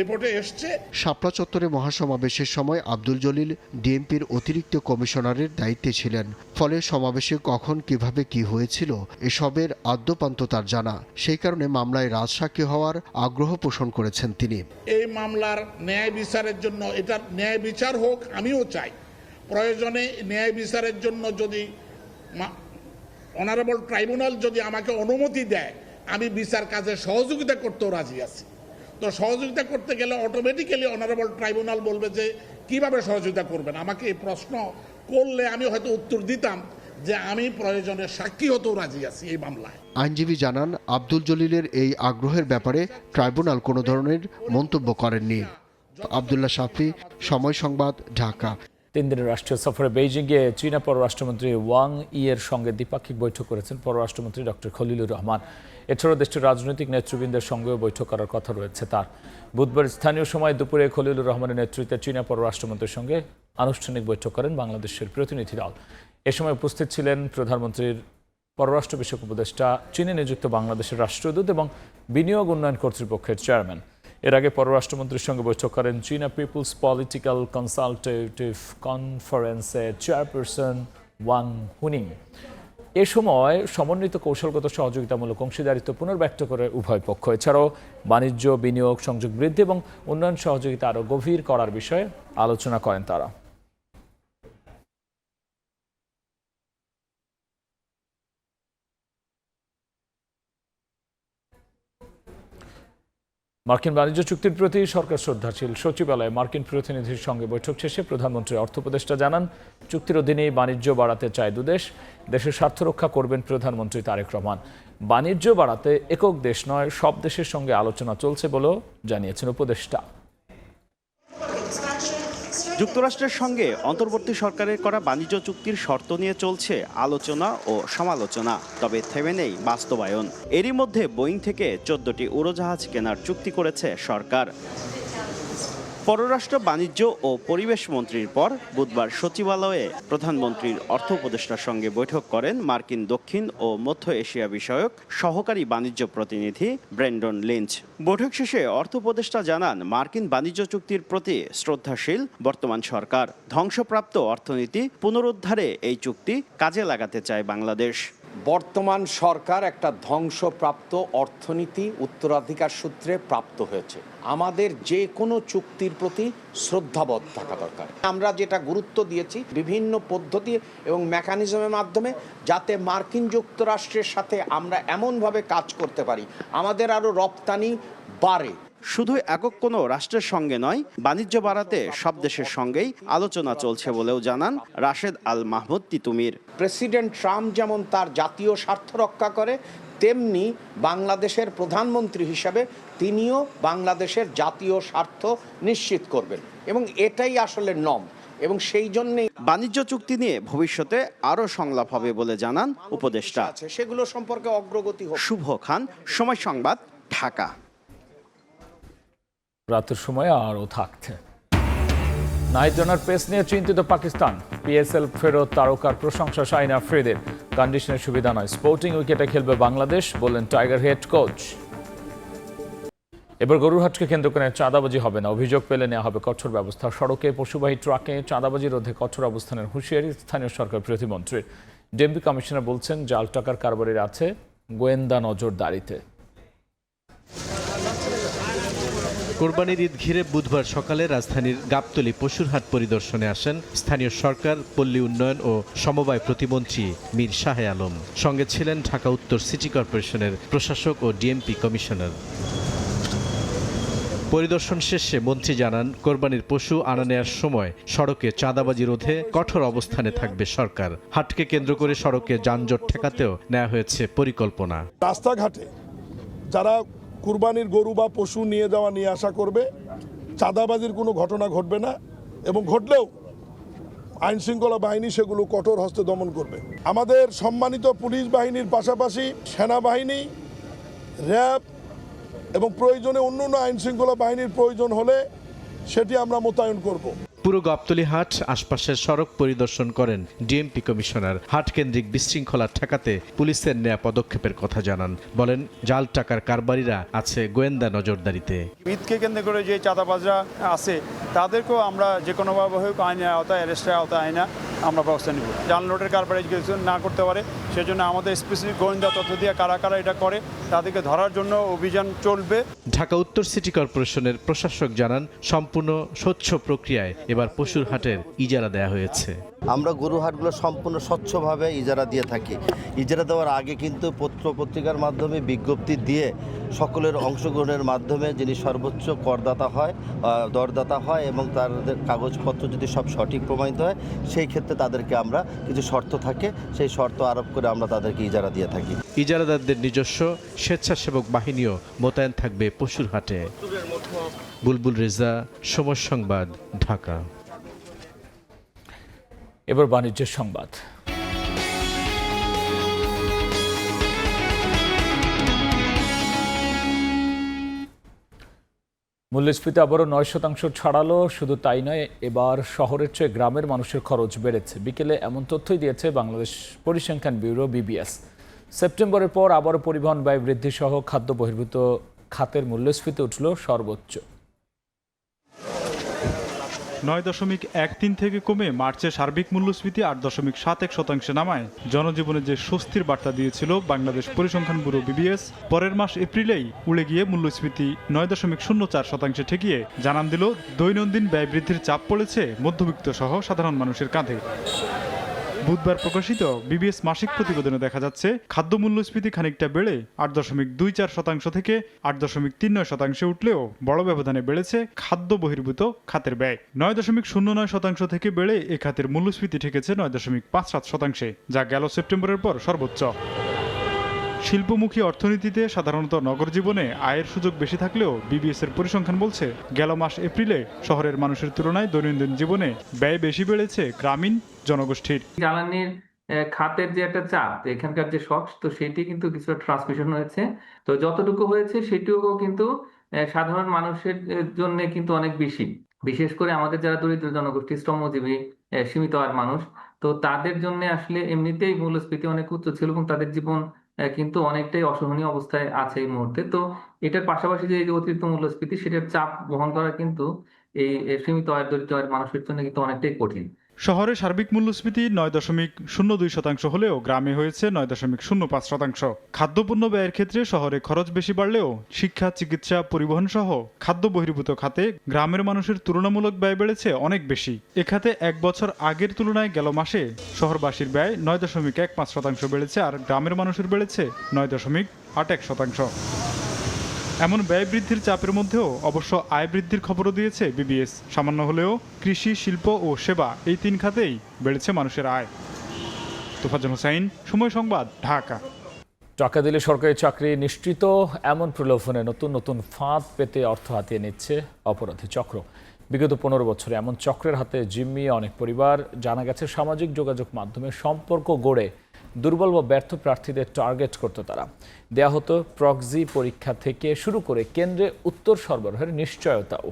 রিপোর্টে এসছে। শাপলা চত্বরে মহাসমাবেশের সময় আব্দুল জলিল ডিএমপির অতিরিক্ত কমিশনারের দায়িত্বে ছিলেন। ফলে সমাবেশে কখন কিভাবে কি হয়েছিল এসবের আদ্যোপান্ত তার জানা। সেই কারণে মামলায় রাজসাক্ষী হওয়ার আগ্রহ পোষণ করেছেন তিনি। এই মামলার ন্যায় বিচারের জন্য, এটার ন্যায় বিচার হোক আমিও চাই। প্রয়োজনে ন্যায় বিচারের জন্য যদি অনারেবল ট্রাইব্যুনাল যদি আমাকে অনুমতি দেয়, আমি বিচার কাজে সহযোগিতা করতেও রাজি আছি। তো সহযোগিতা করতে গেলে অটোমেটিক্যালি অনারেবল ট্রাইব্যুনাল বলবে যে কিভাবে সহযোগিতা করবেন। আমাকে এই প্রশ্ন করলে আমি হয়তো উত্তর দিতাম যে আমি প্রয়োজনে সাক্ষী হতেও রাজি আছি এই মামলায়। আইনজীবী জানান, আব্দুল জলিলের এই আগ্রহের ব্যাপারে ট্রাইব্যুনাল কোনো ধরনের মন্তব্য করেননি। আব্দুল্লাহ শাফি, সময় সংবাদ, ঢাকা। 3 দিনের রাষ্ট্রীয় সফরে বেইজিংয়ে চীনা পররাষ্ট্রমন্ত্রী ওয়াং ইয়ের সঙ্গে দ্বিপাক্ষিক বৈঠক করেছেন পররাষ্ট্রমন্ত্রী ডক্টর খলিলুর রহমান। এছাড়াও দেশটির রাজনৈতিক নেতৃবৃন্দের সঙ্গেও বৈঠক করার কথা রয়েছে তার। বুধবার স্থানীয় সময় দুপুরে খলিলুর রহমানের নেতৃত্বে চীনা পররাষ্ট্রমন্ত্রীর সঙ্গে আনুষ্ঠানিক বৈঠক করেন বাংলাদেশের প্রতিনিধি দল। এ সময় উপস্থিত ছিলেন প্রধানমন্ত্রীর পররাষ্ট্র বিষয়ক উপদেষ্টা, চীনে নিযুক্ত বাংলাদেশের রাষ্ট্রদূত এবং বিনিয়োগ উন্নয়ন কর্তৃপক্ষের চেয়ারম্যান। এর আগে পররাষ্ট্রমন্ত্রীর সঙ্গে বৈঠক করেন চীনা পিপলস পলিটিক্যাল কনসালটেটিভ কনফারেন্সের চেয়ারপারসন ওয়াং হুনিং। এ সময় সমন্বিত কৌশলগত সহযোগিতামূলক অংশীদারিত্ব পুনর্ব্যক্ত করে উভয় পক্ষ এছাড়াও বাণিজ্য, বিনিয়োগ, সংযোগ বৃদ্ধি এবং উন্নয়ন সহযোগিতা আরও গভীর করার বিষয়ে আলোচনা করেন তারা। মার্কিন বাণিজ্য চুক্তির প্রতি সরকার শ্রদ্ধাশীল। সচিবালয়ে মার্কিন প্রতিনিধির সঙ্গে বৈঠক শেষে প্রধানমন্ত্রীর অর্থ উপদেষ্টা জানান, চুক্তির অধীনেই বাণিজ্য বাড়াতে চায় দুদেশ। দেশের স্বার্থ রক্ষা করবেন প্রধানমন্ত্রী তারেক রহমান। বাণিজ্য বাড়াতে একক দেশ নয়, সব দেশের সঙ্গে আলোচনা চলছে বলেও জানিয়েছেন উপদেষ্টা। যুক্তরাষ্ট্রের সঙ্গে অন্তর্বর্তী সরকারের করা বাণিজ্য চুক্তির শর্ত নিয়ে চলছে আলোচনা ও সমালোচনা, তবে থেমে নেই বাস্তবায়ন। এরই মধ্যে বোয়িং থেকে 14টি উড়োজাহাজ কেনার চুক্তি করেছে সরকার। পররাষ্ট্র, বাণিজ্য ও পরিবেশ মন্ত্রীর পর বুধবার সচিবালয়ে প্রধানমন্ত্রীর অর্থ উপদেষ্টার সঙ্গে বৈঠক করেন মার্কিন দক্ষিণ ও মধ্য এশিয়া বিষয়ক সহকারী বাণিজ্য প্রতিনিধি ব্রেন্ডন লিঞ্চ। বৈঠক শেষে অর্থ উপদেষ্টা জানান, মার্কিন বাণিজ্য চুক্তির প্রতি শ্রদ্ধাশীল বর্তমান সরকার। ধ্বংসপ্রাপ্ত অর্থনীতি পুনরুদ্ধারে এই চুক্তি কাজে লাগাতে চায় বাংলাদেশ। বর্তমান সরকার একটা ধ্বংসপ্রাপ্ত অর্থনীতি উত্তরাধিকার সূত্রে প্রাপ্ত হয়েছে। আমাদের যে কোনো চুক্তির প্রতি শ্রদ্ধাবোধ থাকা দরকার। আমরা যেটা গুরুত্ব দিয়েছি বিভিন্ন পদ্ধতি এবং মেকানিজমের মাধ্যমে, যাতে মার্কিন যুক্তরাষ্ট্রের সাথে আমরা এমনভাবে কাজ করতে পারি আমাদের আরও রপ্তানি বাড়ে। শুধু একক কোনো রাষ্ট্রের সঙ্গে নয়, বাণিজ্য বাড়াতে সব দেশের সঙ্গেই আলোচনা চলছে বলেও জানান রাশেদ আল মাহমুদ তিতুমির। প্রেসিডেন্ট ট্রাম্প যেমন তার জাতীয় স্বার্থ রক্ষা করে, তেমনি বাংলাদেশের প্রধানমন্ত্রী হিসাবে তিনিও বাংলাদেশের জাতীয় স্বার্থ নিশ্চিত করবেন এবং এটাই আসলে নম। এবং সেই জন্যই বাণিজ্য চুক্তি নিয়ে ভবিষ্যতে আরও সংলাপ হবে বলে জানান উপদেষ্টা। সেগুলো সম্পর্কে অগ্রগতি হোক। শুভ খান, সময় সংবাদ, ঢাকা। রাতের সময় আরও থাকছে। নাহিদ রানার পেস নিয়ে চিন্তিত পাকিস্তান। পিএসএল ফেরত তারকার প্রশংসা শাহিন আফ্রিদির। কন্ডিশনের সুবিধা নয়, স্পোর্টিং উইকেটে খেলবে বাংলাদেশ, বললেন টাইগার হেড কোচ। এবার গরুরহাটকে কেন্দ্র করে চাঁদাবাজি হবে না, অভিযোগ পেলে নেওয়া হবে কঠোর ব্যবস্থা। সড়কে পশুবাহী ট্রাকে চাঁদাবাজি রোধে কঠোর অবস্থানের হুঁশিয়ারি স্থানীয় সরকার প্রতিমন্ত্রীর। ডিএমপি কমিশনার বলছেন, জাল টাকার কারবারির আছে গোয়েন্দা নজরদারিতে। কোরবানির ঈদ ঘিরে বুধবার সকালে রাজধানীর গাবতলী পশুর হাট পরিদর্শনে আসেন স্থানীয় সরকার, পল্লী উন্নয়ন ও সমবায় প্রতিমন্ত্রী মীর শাহে আলম। সঙ্গে ছিলেন ঢাকা উত্তর সিটি কর্পোরেশনের প্রশাসক ও ডিএমপি কমিশনার। পরিদর্শন শেষে মন্ত্রী জানান, কোরবানির পশু আনা নেওয়ার সময় সড়কে চাঁদাবাজি রোধে কঠোর অবস্থানে থাকবে সরকার। হাটকে কেন্দ্র করে সড়কে যানজট ঠেকাতেও নেওয়া হয়েছে পরিকল্পনা। রাস্তাঘাটে যারা কুরবানির গরু বা পশু নিয়ে যাওয়া নিয়ে আসা করবে, চাঁদাবাজির কোনো ঘটনা ঘটবে না, এবং ঘটলেও আইন শৃঙ্খলা বাহিনী সেগুলো কঠোর হস্তে দমন করবে। আমাদের সম্মানিত পুলিশ বাহিনীর পাশাপাশি সেনাবাহিনী, র্যাব এবং প্রয়োজনে অন্যান্য আইন শৃঙ্খলা বাহিনীর প্রয়োজন হলে সেটি আমরা মোতায়েন করব। পুরো গাবতলী হাট আশপাশের সড়ক পরিদর্শন করেন ডিএমপি কমিশনার। হাট কেন্দ্রিক বিশৃঙ্খলা ঠেকাতে পুলিশের নেয়া পদক্ষেপের কথা জানান। বলেন, জাল টাকার কারবারিরা আছে গোয়েন্দা নজরদারিতে। ঈদকে কেন্দ্র করে যে চাঁদাবাজরা আছে তাদেরকেও আমরা যে কোনোভাবে হোক আইনের আওতায়, অ্যারেস্টের আওতায় আইনা আমরা ব্যবস্থা নিব। জাল নোটের কারবারি কিছু না করতে পারে সেজন্য আমাদের স্পেসিফিক গোয়েন্দা তথ্য দিয়ে কারা কারা এটা করে তাদেরকে ধরার জন্য অভিযান চলবে। ঢাকা উত্তর সিটি কর্পোরেশনের প্রশাসক জানান, সম্পূর্ণ স্বচ্ছ প্রক্রিয়ায় এবার পশুর হাটের ইজারা দেয়া হয়েছে। আমরা গরু হাটগুলো সম্পূর্ণ স্বচ্ছভাবে ইজারা দিয়ে থাকি। ইজারা দেওয়ার আগে কিন্তু পত্র পত্রিকার মাধ্যমে বিজ্ঞপ্তি দিয়ে সকলের অংশগ্রহণের মাধ্যমে যিনি সর্বোচ্চ করদাতা হয়, দরদাতা হয় এবং তাদের কাগজপত্র যদি সব সঠিক প্রমাণিত হয়, সেই ক্ষেত্রে তাদেরকে আমরা কিছু শর্ত থাকে, সেই শর্ত আরোপ করে আমরা তাদেরকে ইজারা দিয়ে থাকি। ইজারাদারদের নিজস্ব স্বেচ্ছাসেবক বাহিনীও মোতায়েন থাকবে পশুর হাটে। বুলবুল রেজা, সময় সংবাদ, ঢাকা। এবার বাণিজ্যের সংবাদ। মূল্যস্ফীতি আবারও 9% ছাড়ালো। শুধু তাই নয়, এবার শহরের চেয়ে গ্রামের মানুষের খরচ বেড়েছে। বিকেলে এমন তথ্যই দিয়েছে বাংলাদেশ পরিসংখ্যান ব্যুরো বিবিএস। সেপ্টেম্বরের পর আবারও পরিবহন ব্যয় বৃদ্ধি সহ খাদ্য বহির্ভূত খাতের মূল্যস্ফীতি উঠল সর্বোচ্চ। 9.13 থেকে কমে মার্চে সার্বিক মূল্যস্ফীতি 8.71% নামায় জনজীবনে যে স্বস্তির বার্তা দিয়েছিল বাংলাদেশ পরিসংখ্যান ব্যুরো বিবিএস, পরের মাস এপ্রিলেই উড়ে গিয়ে মূল্যস্ফীতি 9.04% ঠেকিয়ে জানান দিল, দৈনন্দিন ব্যয় বৃদ্ধির চাপ পড়েছে মধ্যবিত্ত সহ সাধারণ মানুষের কাঁধে। বুধবার প্রকাশিত বিবিএস মাসিক প্রতিবেদনে দেখা যাচ্ছে, খাদ্য মূল্যস্ফীতি খানিকটা বেড়ে 8.24% থেকে 8.39% উঠলেও বড় ব্যবধানে বেড়েছে খাদ্য বহির্ভূত খাতের ব্যয়। 9.09% থেকে বেড়ে এ খাতের মূল্যস্ফীতি ঠেকেছে 9.57%, যা গেল সেপ্টেম্বরের পর সর্বোচ্চ। শিল্পমুখী অর্থনীতিতে সাধারণত নগর জীবনে আয়ের সুযোগ বেশি থাকলেও বিবিএস এর পরিসংখ্যান বলছে, গেল মাস এপ্রিলে শহরের মানুষের তুলনায় দৈনন্দিন জীবনে ব্যয় বেশি বেড়েছে গ্রামীণ জনগোষ্ঠীর। জ্বালানির খাতের যে একটা চাপ, এখানকার যে শক, তো সেটি কিন্তু কিছু ট্রান্সমিশন হয়েছে। তো যতটুকু হয়েছে সেটিও কিন্তু সাধারণ মানুষের জন্য কিন্তু অনেক বেশি, বিশেষ করে আমাদের যারা দরিদ্র জনগোষ্ঠী, শ্রমজীবী, সীমিত আয়ের মানুষ, তো তাদের জন্য আসলে এমনিতেই মূল্যস্ফীতি অনেক উচ্চ ছিল এবং তাদের জীবন কিন্তু অনেকটাই অসহনীয় অবস্থায় আছে এই মুহূর্তে। তো এটার পাশাপাশি যে অতিরিক্ত মূল্যস্ফীতি, সেটার চাপ বহন করা কিন্তু এই সীমিত আয়ের দরিদ্র আয়ের মানুষের জন্য কিন্তু অনেকটাই কঠিন। শহরে সার্বিক মূল্যস্ফীতি 9.02% হলেও গ্রামে হয়েছে 9.05%। খাদ্যপণ্য ব্যয়ের ক্ষেত্রে শহরে খরচ বেশি বাড়লেও শিক্ষা, চিকিৎসা, পরিবহন সহ খাদ্য বহির্ভূত খাতে গ্রামের মানুষের তুলনামূলক ব্যয় বেড়েছে অনেক বেশি। এ খাতে 1 বছর আগের তুলনায় গেল মাসে শহরবাসীর ব্যয় 9.15% বেড়েছে, আর গ্রামের মানুষের বেড়েছে 9.81%। এমন ব্যয় বৃদ্ধির চাপের মধ্যেও অবশ্য আয় বৃদ্ধির খবরও দিয়েছে বিবিএস। সামান্য হলেও কৃষি, শিল্প ও সেবা, এই 3 খাতেই বেড়েছে মানুষের আয়। তোফাজ্জল হোসেন, সময় সংবাদ, ঢাকা। টাকা দিলে সরকারি চাকরি নিশ্চিত, এমন প্রলোভনে নতুন নতুন ফাঁদ পেতে অর্থ হাতিয়ে নিচ্ছে অপরাধী চক্র। বিগত 15 বছরে এমন চক্রের হাতে জিম্মিয়ে অনেক পরিবার। জানা গেছে, সামাজিক যোগাযোগ মাধ্যমে সম্পর্ক গড়ে দুর্বল বা ব্যর্থ প্রার্থীদের টার্গেট করত তারা। দেয়া হতো প্রক্সি পরীক্ষা থেকে শুরু করে কেন্দ্রে উত্তর সরবরাহের নিশ্চয়তাও।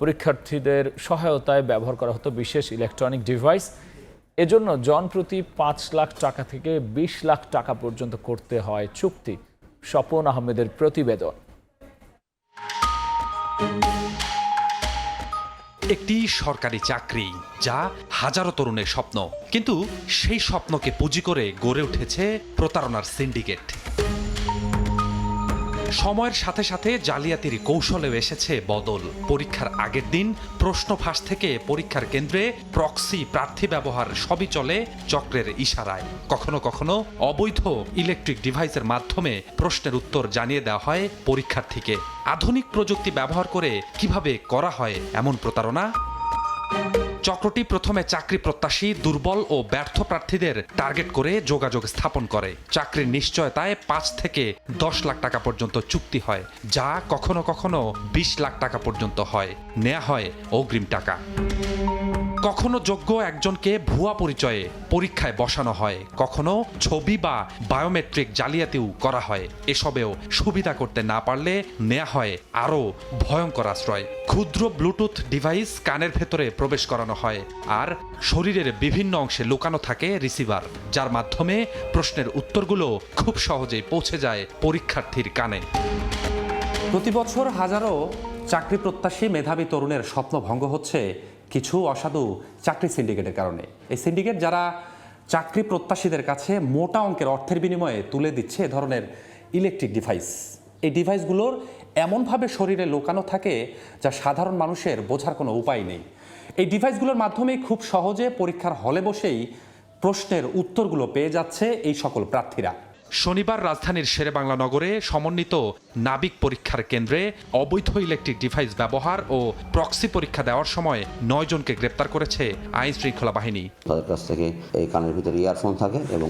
পরীক্ষার্থীদের সহায়তায় ব্যবহার করা হতো বিশেষ ইলেকট্রনিক ডিভাইস। এজন্য জনপ্রতি 5 লাখ টাকা থেকে 20 লাখ টাকা পর্যন্ত করতে হয় চুক্তি। স্বপন আহমেদের প্রতিবেদন। একটি সরকারি চাকরি যা হাজারো তরুণের স্বপ্ন, কিন্তু সেই স্বপ্নকে পুঁজি করে গড়ে উঠেছে প্রতারণার সিন্ডিকেট। সময়ের সাথে সাথে জালিয়াতির কৌশলেও এসেছে বদল। পরীক্ষার আগের দিন প্রশ্ন ফাঁস থেকে পরীক্ষার কেন্দ্রে প্রক্সি প্রার্থী ব্যবহার সবই চলে চক্রের ইশারায়। কখনো কখনো অবৈধ ইলেকট্রিক ডিভাইসের মাধ্যমে প্রশ্নের উত্তর জানিয়ে দেওয়া হয় পরীক্ষার্থীকে। আধুনিক প্রযুক্তি ব্যবহার করে কিভাবে করা হয় এমন প্রতারণা? চক্রটি প্রথমে চাকরি প্রত্যাশী, দুর্বল ও ব্যর্থ প্রার্থীদের টার্গেট করে যোগাযোগ স্থাপন করে। চাকরির নিশ্চয়তায় 5 থেকে 10 লাখ টাকা পর্যন্ত চুক্তি হয়, যা কখনো কখনো 20 লাখ টাকা পর্যন্ত হয়। নেওয়া হয় অগ্রিম টাকা। কখনো যোগ্য একজনকে ভুয়া পরিচয়ে পরীক্ষায় বসানো হয়, কখনো ছবি বা বায়োমেট্রিক জালিয়াতিও করা হয়। এসবেও সুবিধা করতে না পারলে নেওয়া হয় আরও ভয়ঙ্কর আশ্রয়। ক্ষুদ্র ব্লুটুথ ডিভাইস কানের ভেতরে প্রবেশ করানো হয়, আর শরীরের বিভিন্ন অংশে লুকানো থাকে রিসিভার, যার মাধ্যমে প্রশ্নের উত্তরগুলো খুব সহজেই পৌঁছে যায় পরীক্ষার্থীর কানে। প্রতি বছর হাজারো চাকরি প্রত্যাশী মেধাবী তরুণের স্বপ্ন ভঙ্গ হচ্ছে কিছু অসাধু চাকরি সিন্ডিকেটের কারণে। এই সিন্ডিকেট যারা চাকরি প্রত্যাশীদের কাছে মোটা অঙ্কের অর্থের বিনিময়ে তুলে দিচ্ছে এ ধরনের ইলেকট্রিক ডিভাইস। এই ডিভাইসগুলোর এমনভাবে শরীরে লুকানো থাকে যা সাধারণ মানুষের বোঝার কোনো উপায় নেই। এই ডিভাইসগুলোর মাধ্যমে খুব সহজে পরীক্ষার হলে বসেই প্রশ্নের উত্তরগুলো পেয়ে যাচ্ছে এই সকল প্রার্থীরা। শনিবার রাজধানীর শেরেবাংলা নগরে সমন্বিত নাবিক পরীক্ষার কেন্দ্রে অবৈধ ইলেকট্রিক ডিভাইস ব্যবহার ও প্রক্সি পরীক্ষা দেওয়ার সময় 9 জনকে গ্রেপ্তার করেছে আইন শৃঙ্খলা বাহিনী। তাদের কাছ থেকে এই কানের ভিতরে ইয়ারফোন থাকে এবং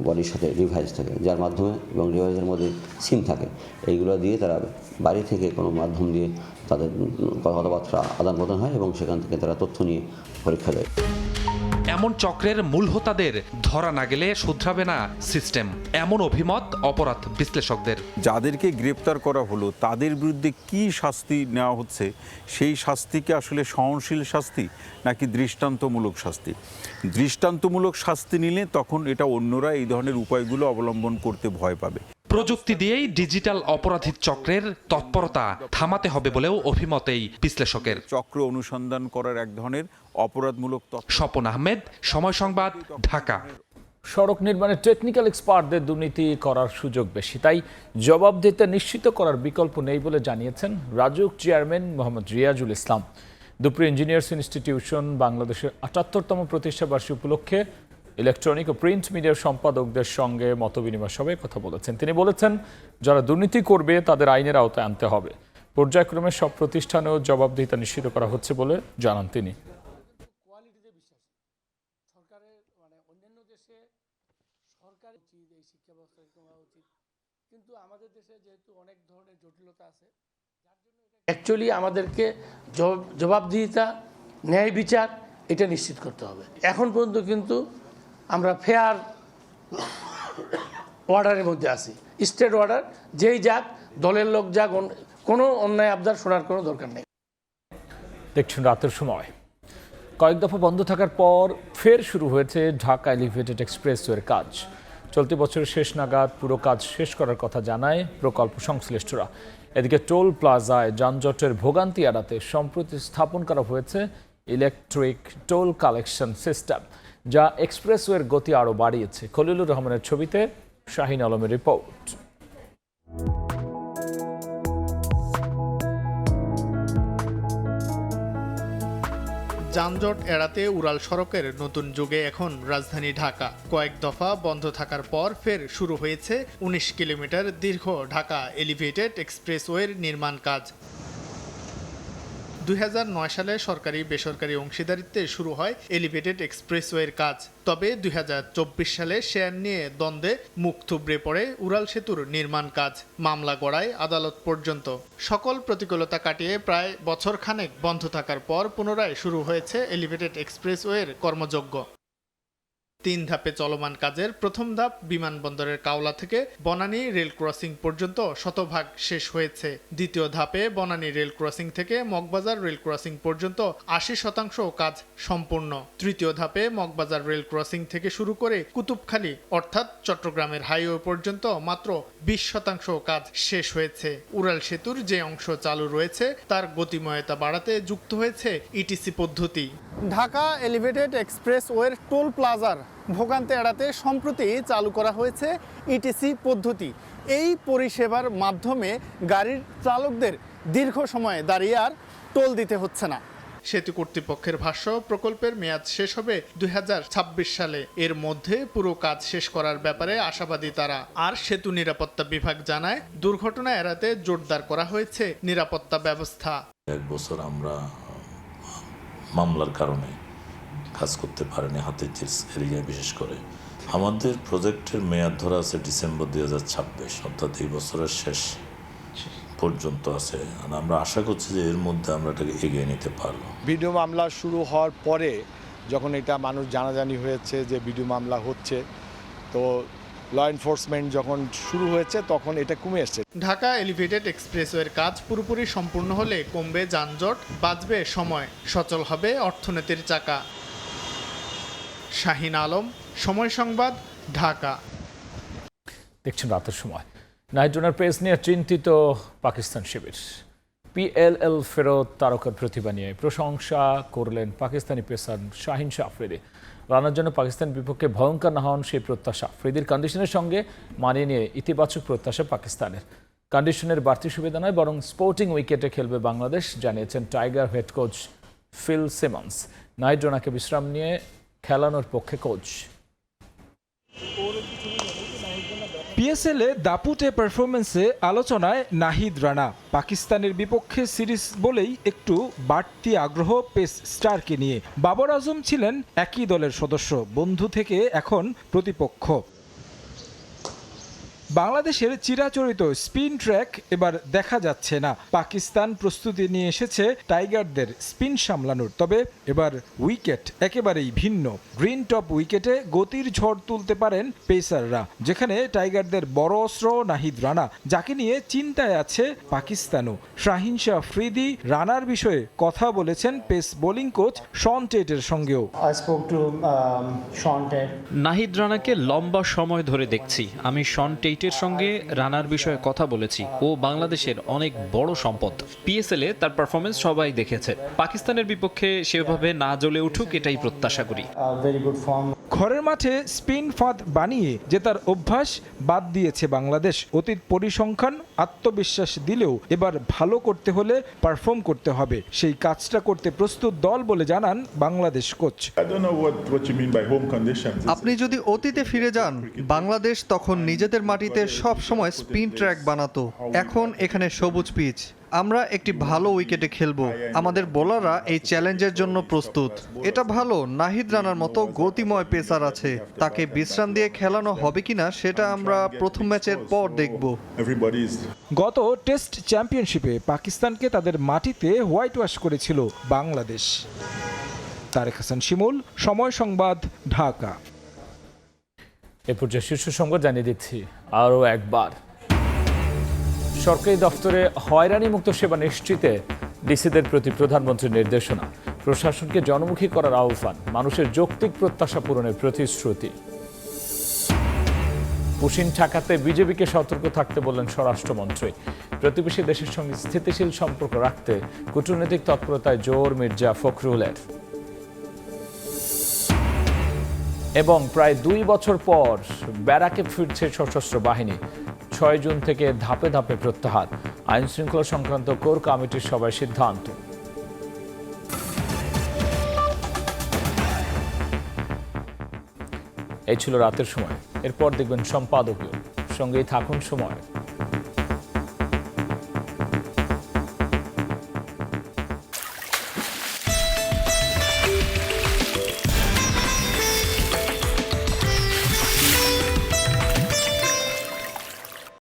বডির সাথে ডিভাইস থাকে, যার মাধ্যমে এবং ডিভাইসের মধ্যে সিম থাকে। এইগুলো দিয়ে তারা বাড়ি থেকে কোনো মাধ্যম দিয়ে তাদের কথাবার্তা আদান প্রদান হয় এবং সেখান থেকে তারা তথ্য নিয়ে পরীক্ষা দেয়। এমন চক্রের মূল হোতাদের ধরা না গেলে শুধরাবে না সিস্টেম, এমন অভিমত অপরাধ বিশ্লেষকদের। যাদেরকে গ্রেপ্তার করা হলো তাদের বিরুদ্ধে কি শাস্তি নেওয়া হচ্ছে, সেই শাস্তিকে আসলে সহনশীল শাস্তি নাকি দৃষ্টান্তমূলক শাস্তি? দৃষ্টান্তমূলক শাস্তি নিলে তখন এটা অন্যরা এই ধরনের উপায়গুলো অবলম্বন করতে ভয় পাবে। প্রযুক্তি দিয়েই ডিজিটাল অপরাধী চক্রের তৎপরতা থামাতে হবে বলেও অভিমত এই বিশ্লেষকের। চক্র অনুসন্ধান করার এক ধরনের অপরাধমূলক। স্বপন আহমেদ, সময় সংবাদ, ঢাকা। সড়ক নির্মাণে টেকনিক্যাল এক্সপার্টদের দুর্নীতি করার সুযোগ বেশি, তাই জবাবদিহিতা নিশ্চিত করার বিকল্প নেই বলে জানিয়েছেন রাজউক চেয়ারম্যান মোহাম্মদ রিয়াজুল ইসলাম। দুপুরে ইঞ্জিনিয়ার্স ইনস্টিটিউশন বাংলাদেশের ৭৮তম প্রতিষ্ঠাবার্ষিকী উপলক্ষে ইলেকট্রনিক ও প্রিন্ট মিডিয়ার সম্পাদকদের সঙ্গে মতবিনিময় সভায় কথা বলেছেন। তিনি বলেছেন, যারা দুর্নীতি করবে তাদের আইনের আওতায় আনতে হবে। পর্যায়ক্রমে সব প্রতিষ্ঠানেও জবাবদিহিতা নিশ্চিত করা হচ্ছে বলে জানান তিনি। কিন্তু আমাদের দেশে যেহেতু অনেক ধরনের জটিলতা আছে, অ্যাকচুয়ালি আমাদেরকে জবাবদিহিতা, ন্যায় বিচার এটা নিশ্চিত করতে হবে। এখন পর্যন্ত কিন্তু আমরা ফেয়ার অর্ডারের মধ্যে আছি, স্টেট অর্ডার। যেই যাক, দলের লোক যাক, কোনো অন্যায় আবদার শোনার কোনো দরকার নেই। দেখছেন রাতের সময়। কয়েক দফা বন্ধ থাকার পর ফের শুরু হয়েছে ঢাকা এলিভেটেড এক্সপ্রেসওয়ের কাজ। চলতি বছরের শেষ নাগাদ পুরো কাজ শেষ করার কথা জানায় প্রকল্প সংশ্লিষ্টরা। এদিকে টোল প্লাজায় যানজটের ভোগান্তি এড়াতে সম্প্রতি স্থাপন করা হয়েছে ইলেকট্রিক টোল কালেকশন সিস্টেম, যা এক্সপ্রেসওয়ের গতি আরও বাড়িয়েছে। খলিলুর রহমানের ছবিতে শাহিন আলমের রিপোর্ট। যানজট এড়াতে উড়াল সড়কের নতুন যুগে এখন রাজধানী ঢাকা। কয়েক দফা বন্ধ থাকার পর ফের শুরু হয়েছে ১৯ কিলোমিটার দীর্ঘ ঢাকা এলিভেটেড এক্সপ্রেসওয়ের নির্মাণ কাজ। ২০০৯ সালে সরকারি বেসরকারি অংশীদারিত্বে শুরু হয় এলিভেটেড এক্সপ্রেসওয়ের কাজ। তবে ২০২৪ সালে শেয়ার নিয়ে দ্বন্দ্বে মুখ থুবড়ে পড়ে উড়াল সেতুর নির্মাণ কাজ। মামলা গড়ায় আদালত পর্যন্ত। সকল প্রতিকূলতা কাটিয়ে প্রায় বছরখানেক বন্ধ থাকার পর পুনরায় শুরু হয়েছে এলিভেটেড এক্সপ্রেসওয়ের কর্মযজ্ঞ। 3 ধাপে চলমান কাজের প্রথম ধাপ বিমানবন্দরের কাওলা থেকে বনানী রেল ক্রসিং পর্যন্ত শতভাগ শেষ হয়েছে। দ্বিতীয় ধাপে বনানী রেল ক্রসিং থেকে মগবাজার রেল ক্রসিং পর্যন্ত 80% কাজ সম্পূর্ণ। তৃতীয় ধাপে মগবাজার রেল ক্রসিং থেকে শুরু করে কুতুবখালী অর্থাৎ চট্টগ্রামের হাইওয়ে পর্যন্ত মাত্র 20% কাজ শেষ হয়েছে। উড়াল সেতুর যে অংশ চালু রয়েছে তার গতিময়তা বাড়াতে যুক্ত হয়েছে ইটিসি পদ্ধতি। ঢাকা এলিভেটেড এক্সপ্রেসওয়ের টোল প্লাজার ভোগান্তি এড়াতে সম্প্রতি চালু করা হয়েছে ইটিসি পদ্ধতি। এই পরিষেবার মাধ্যমে গাড়ির চালকদের দীর্ঘ সময় দাঁড়িয়ে আর টোল দিতে হচ্ছে না। সেতু কর্তৃপক্ষের ভাষ্য, প্রকল্পের মেয়াদ শেষ হবে 2026 সালে। এর মধ্যে পুরো কাজ শেষ করার ব্যাপারে আশাবাদী তারা। আর সেতু নিরাপত্তা বিভাগ জানায়, দুর্ঘটনা এড়াতে জোরদার করা হয়েছে নিরাপত্তা ব্যবস্থা। 1 বছর আমরা মামলার কারণে কাজ করতে পারিনি, হাতের এরিয়ায় বিশেষ করে। আমাদের প্রজেক্টের মেয়াদ ধরা আছে ডিসেম্বর 2026, অর্থাৎ এই বছরের শেষ পর্যন্ত আছে। আমরা আশা করছি যে এর মধ্যে আমরা এটাকে এগিয়ে নিতে পারবো। ভিডিও মামলা শুরু হওয়ার পরে যখন এটা মানুষ জানাজানি হয়েছে যে ভিডিও মামলা হচ্ছে, তো ল এনফোর্সমেন্ট যখন শুরু হয়েছে তখন এটা কমে এসেছে। ঢাকা এলিভেটেড এক্সপ্রেসওয়ের কাজ পুরোপুরি সম্পূর্ণ হলে কমবে যানজট, বাঁচবে সময়, সচল হবে অর্থনীতির চাকা। শাহিন আলম, সময় সংবাদ, ঢাকা। দেখছেন রাতের সময়। নাইট্রোনার পেস নিয়ে চিন্তিত পাকিস্তান শিবির। PLL ফেরত তারকার প্রতিভা নিয়ে প্রশংসা করলেন পাকিস্তানি পেসার শাহিন শাহ আফ্রিদি। রানার জন্য পাকিস্তান বিপক্ষে ভয়ঙ্কর না হন সেই প্রত্যাশা। আফ্রিদির কন্ডিশনের সঙ্গে মানিয়ে নিয়ে ইতিবাচক প্রত্যাশা পাকিস্তানের। কন্ডিশনের বাড়তি সুবিধা নয়, বরং স্পোর্টিং উইকেটে খেলবে বাংলাদেশ, জানিয়েছেন tiger head coach Phil Simmons. নাইট্রোনাকে বিশ্রাম নিয়ে খেলানোর পক্ষে কোচ। PSL-এ দাপুটে পারফরমেন্সে আলোচনায় নাহিদ রানা। পাকিস্তানের বিপক্ষে সিরিজ বলেই একটু বাড়তি আগ্রহ পেস স্টারকে নিয়ে। বাবর আজম ছিলেন একই দলের সদস্য, বন্ধু থেকে এখন প্রতিপক্ষ। বাংলাদেশের চিরাচরিত স্পিন ট্র্যাক এবার দেখা যাচ্ছে না। পাকিস্তান প্রস্তুতি নিয়ে এসেছে টাইগারদের স্পিন সামলানোর, তবে এবার উইকেট একেবারেই ভিন্ন। গ্রিন টপ উইকেটে গতির ঝড় তুলতে পারেন পেসাররা, যেখানে টাইগারদের বড় অস্ত্র নাহিদ রানা, যাকে নিয়ে চিন্তায় আছে পাকিস্তানও। শাহিন শাহ আফ্রিদি রানার বিষয়ে কথা বলেছেন পেস বোলিং কোচ শন টেটের সঙ্গেও। নাহিদ রানাকে লম্বা সময় ধরে দেখছি। আমি শন টেটের সঙ্গে রানার বিষয়ে কথা বলেছি। ও বাংলাদেশের অনেক বড় সম্পদ। PSL-এ তার পারফরমেন্স সবাই দেখেছে। পাকিস্তানের বিপক্ষে সেভাবে না জ্বলে উঠুক, এটাই প্রত্যাশা করি। ঘরের মাঠে স্পিন ফাঁদ বানিয়ে জেতার অভ্যাস বাদ দিয়েছে বাংলাদেশ। অতীত পরিসংখ্যান আত্মবিশ্বাস দিলেও এবার ভালো করতে হলে পারফর্ম করতে হবে। সেই কাজটা করতে প্রস্তুত দল বলে জানান বাংলাদেশ কোচ। আপনি যদি অতীতে ফিরে যান, বাংলাদেশ তখন নিজেদের মাটিতে সব সময় স্পিন ট্র্যাক বানাতো। এখন এখানে সবুজ পিচ, আমরা একটি ভালো উইকেটে খেলবো। আমাদের বোলাররা এই চ্যালেঞ্জের জন্য প্রস্তুত। এটা ভালো, নাহিদ রানার মতো গতিময় পেসার আছে। তাকে বিশ্রাম দিয়ে খেলানো হবে কিনা সেটা আমরা প্রথম ম্যাচের পর দেখব। গত টেস্ট চ্যাম্পিয়নশিপে পাকিস্তানকে তাদের মাটিতে হোয়াইট ওয়াশ করেছিল বাংলাদেশ। তারেক হাসান শিমুল, সময় সংবাদ, ঢাকা। এ পর্যায়ে শীর্ষ সংবাদ জানিয়ে দিচ্ছি আরও একবার। সরকারি দপ্তরে হয়রানিমুক্ত সেবা নিশ্চিতে ডিসিদের প্রতি প্রধানমন্ত্রীর নির্দেশনা। প্রশাসনকে জনমুখী করার আহ্বান, মানুষের যৌক্তিক প্রত্যাশা পূরণের প্রতিশ্রুতি। পুশিন ঠেকাতে বিজেপিকে সতর্ক থাকতে বললেন স্বরাষ্ট্রমন্ত্রী। প্রতিবেশী দেশের সঙ্গে স্থিতিশীল সম্পর্ক রাখতে কূটনৈতিক তৎপরতায় জোর মির্জা ফখরুলের। এবং প্রায় 2 বছর পর ব্যারাকে ফিরছে সশস্ত্র বাহিনী। 6 জুন থেকে ধাপে ধাপে প্রত্যাহার। আইন শৃঙ্খলা সংক্রান্ত কোর কমিটির সভায় সিদ্ধান্ত। এই ছিল রাতের সময়। এরপর দেখবেন সম্পাদকীয়। সঙ্গেই থাকুন সময়।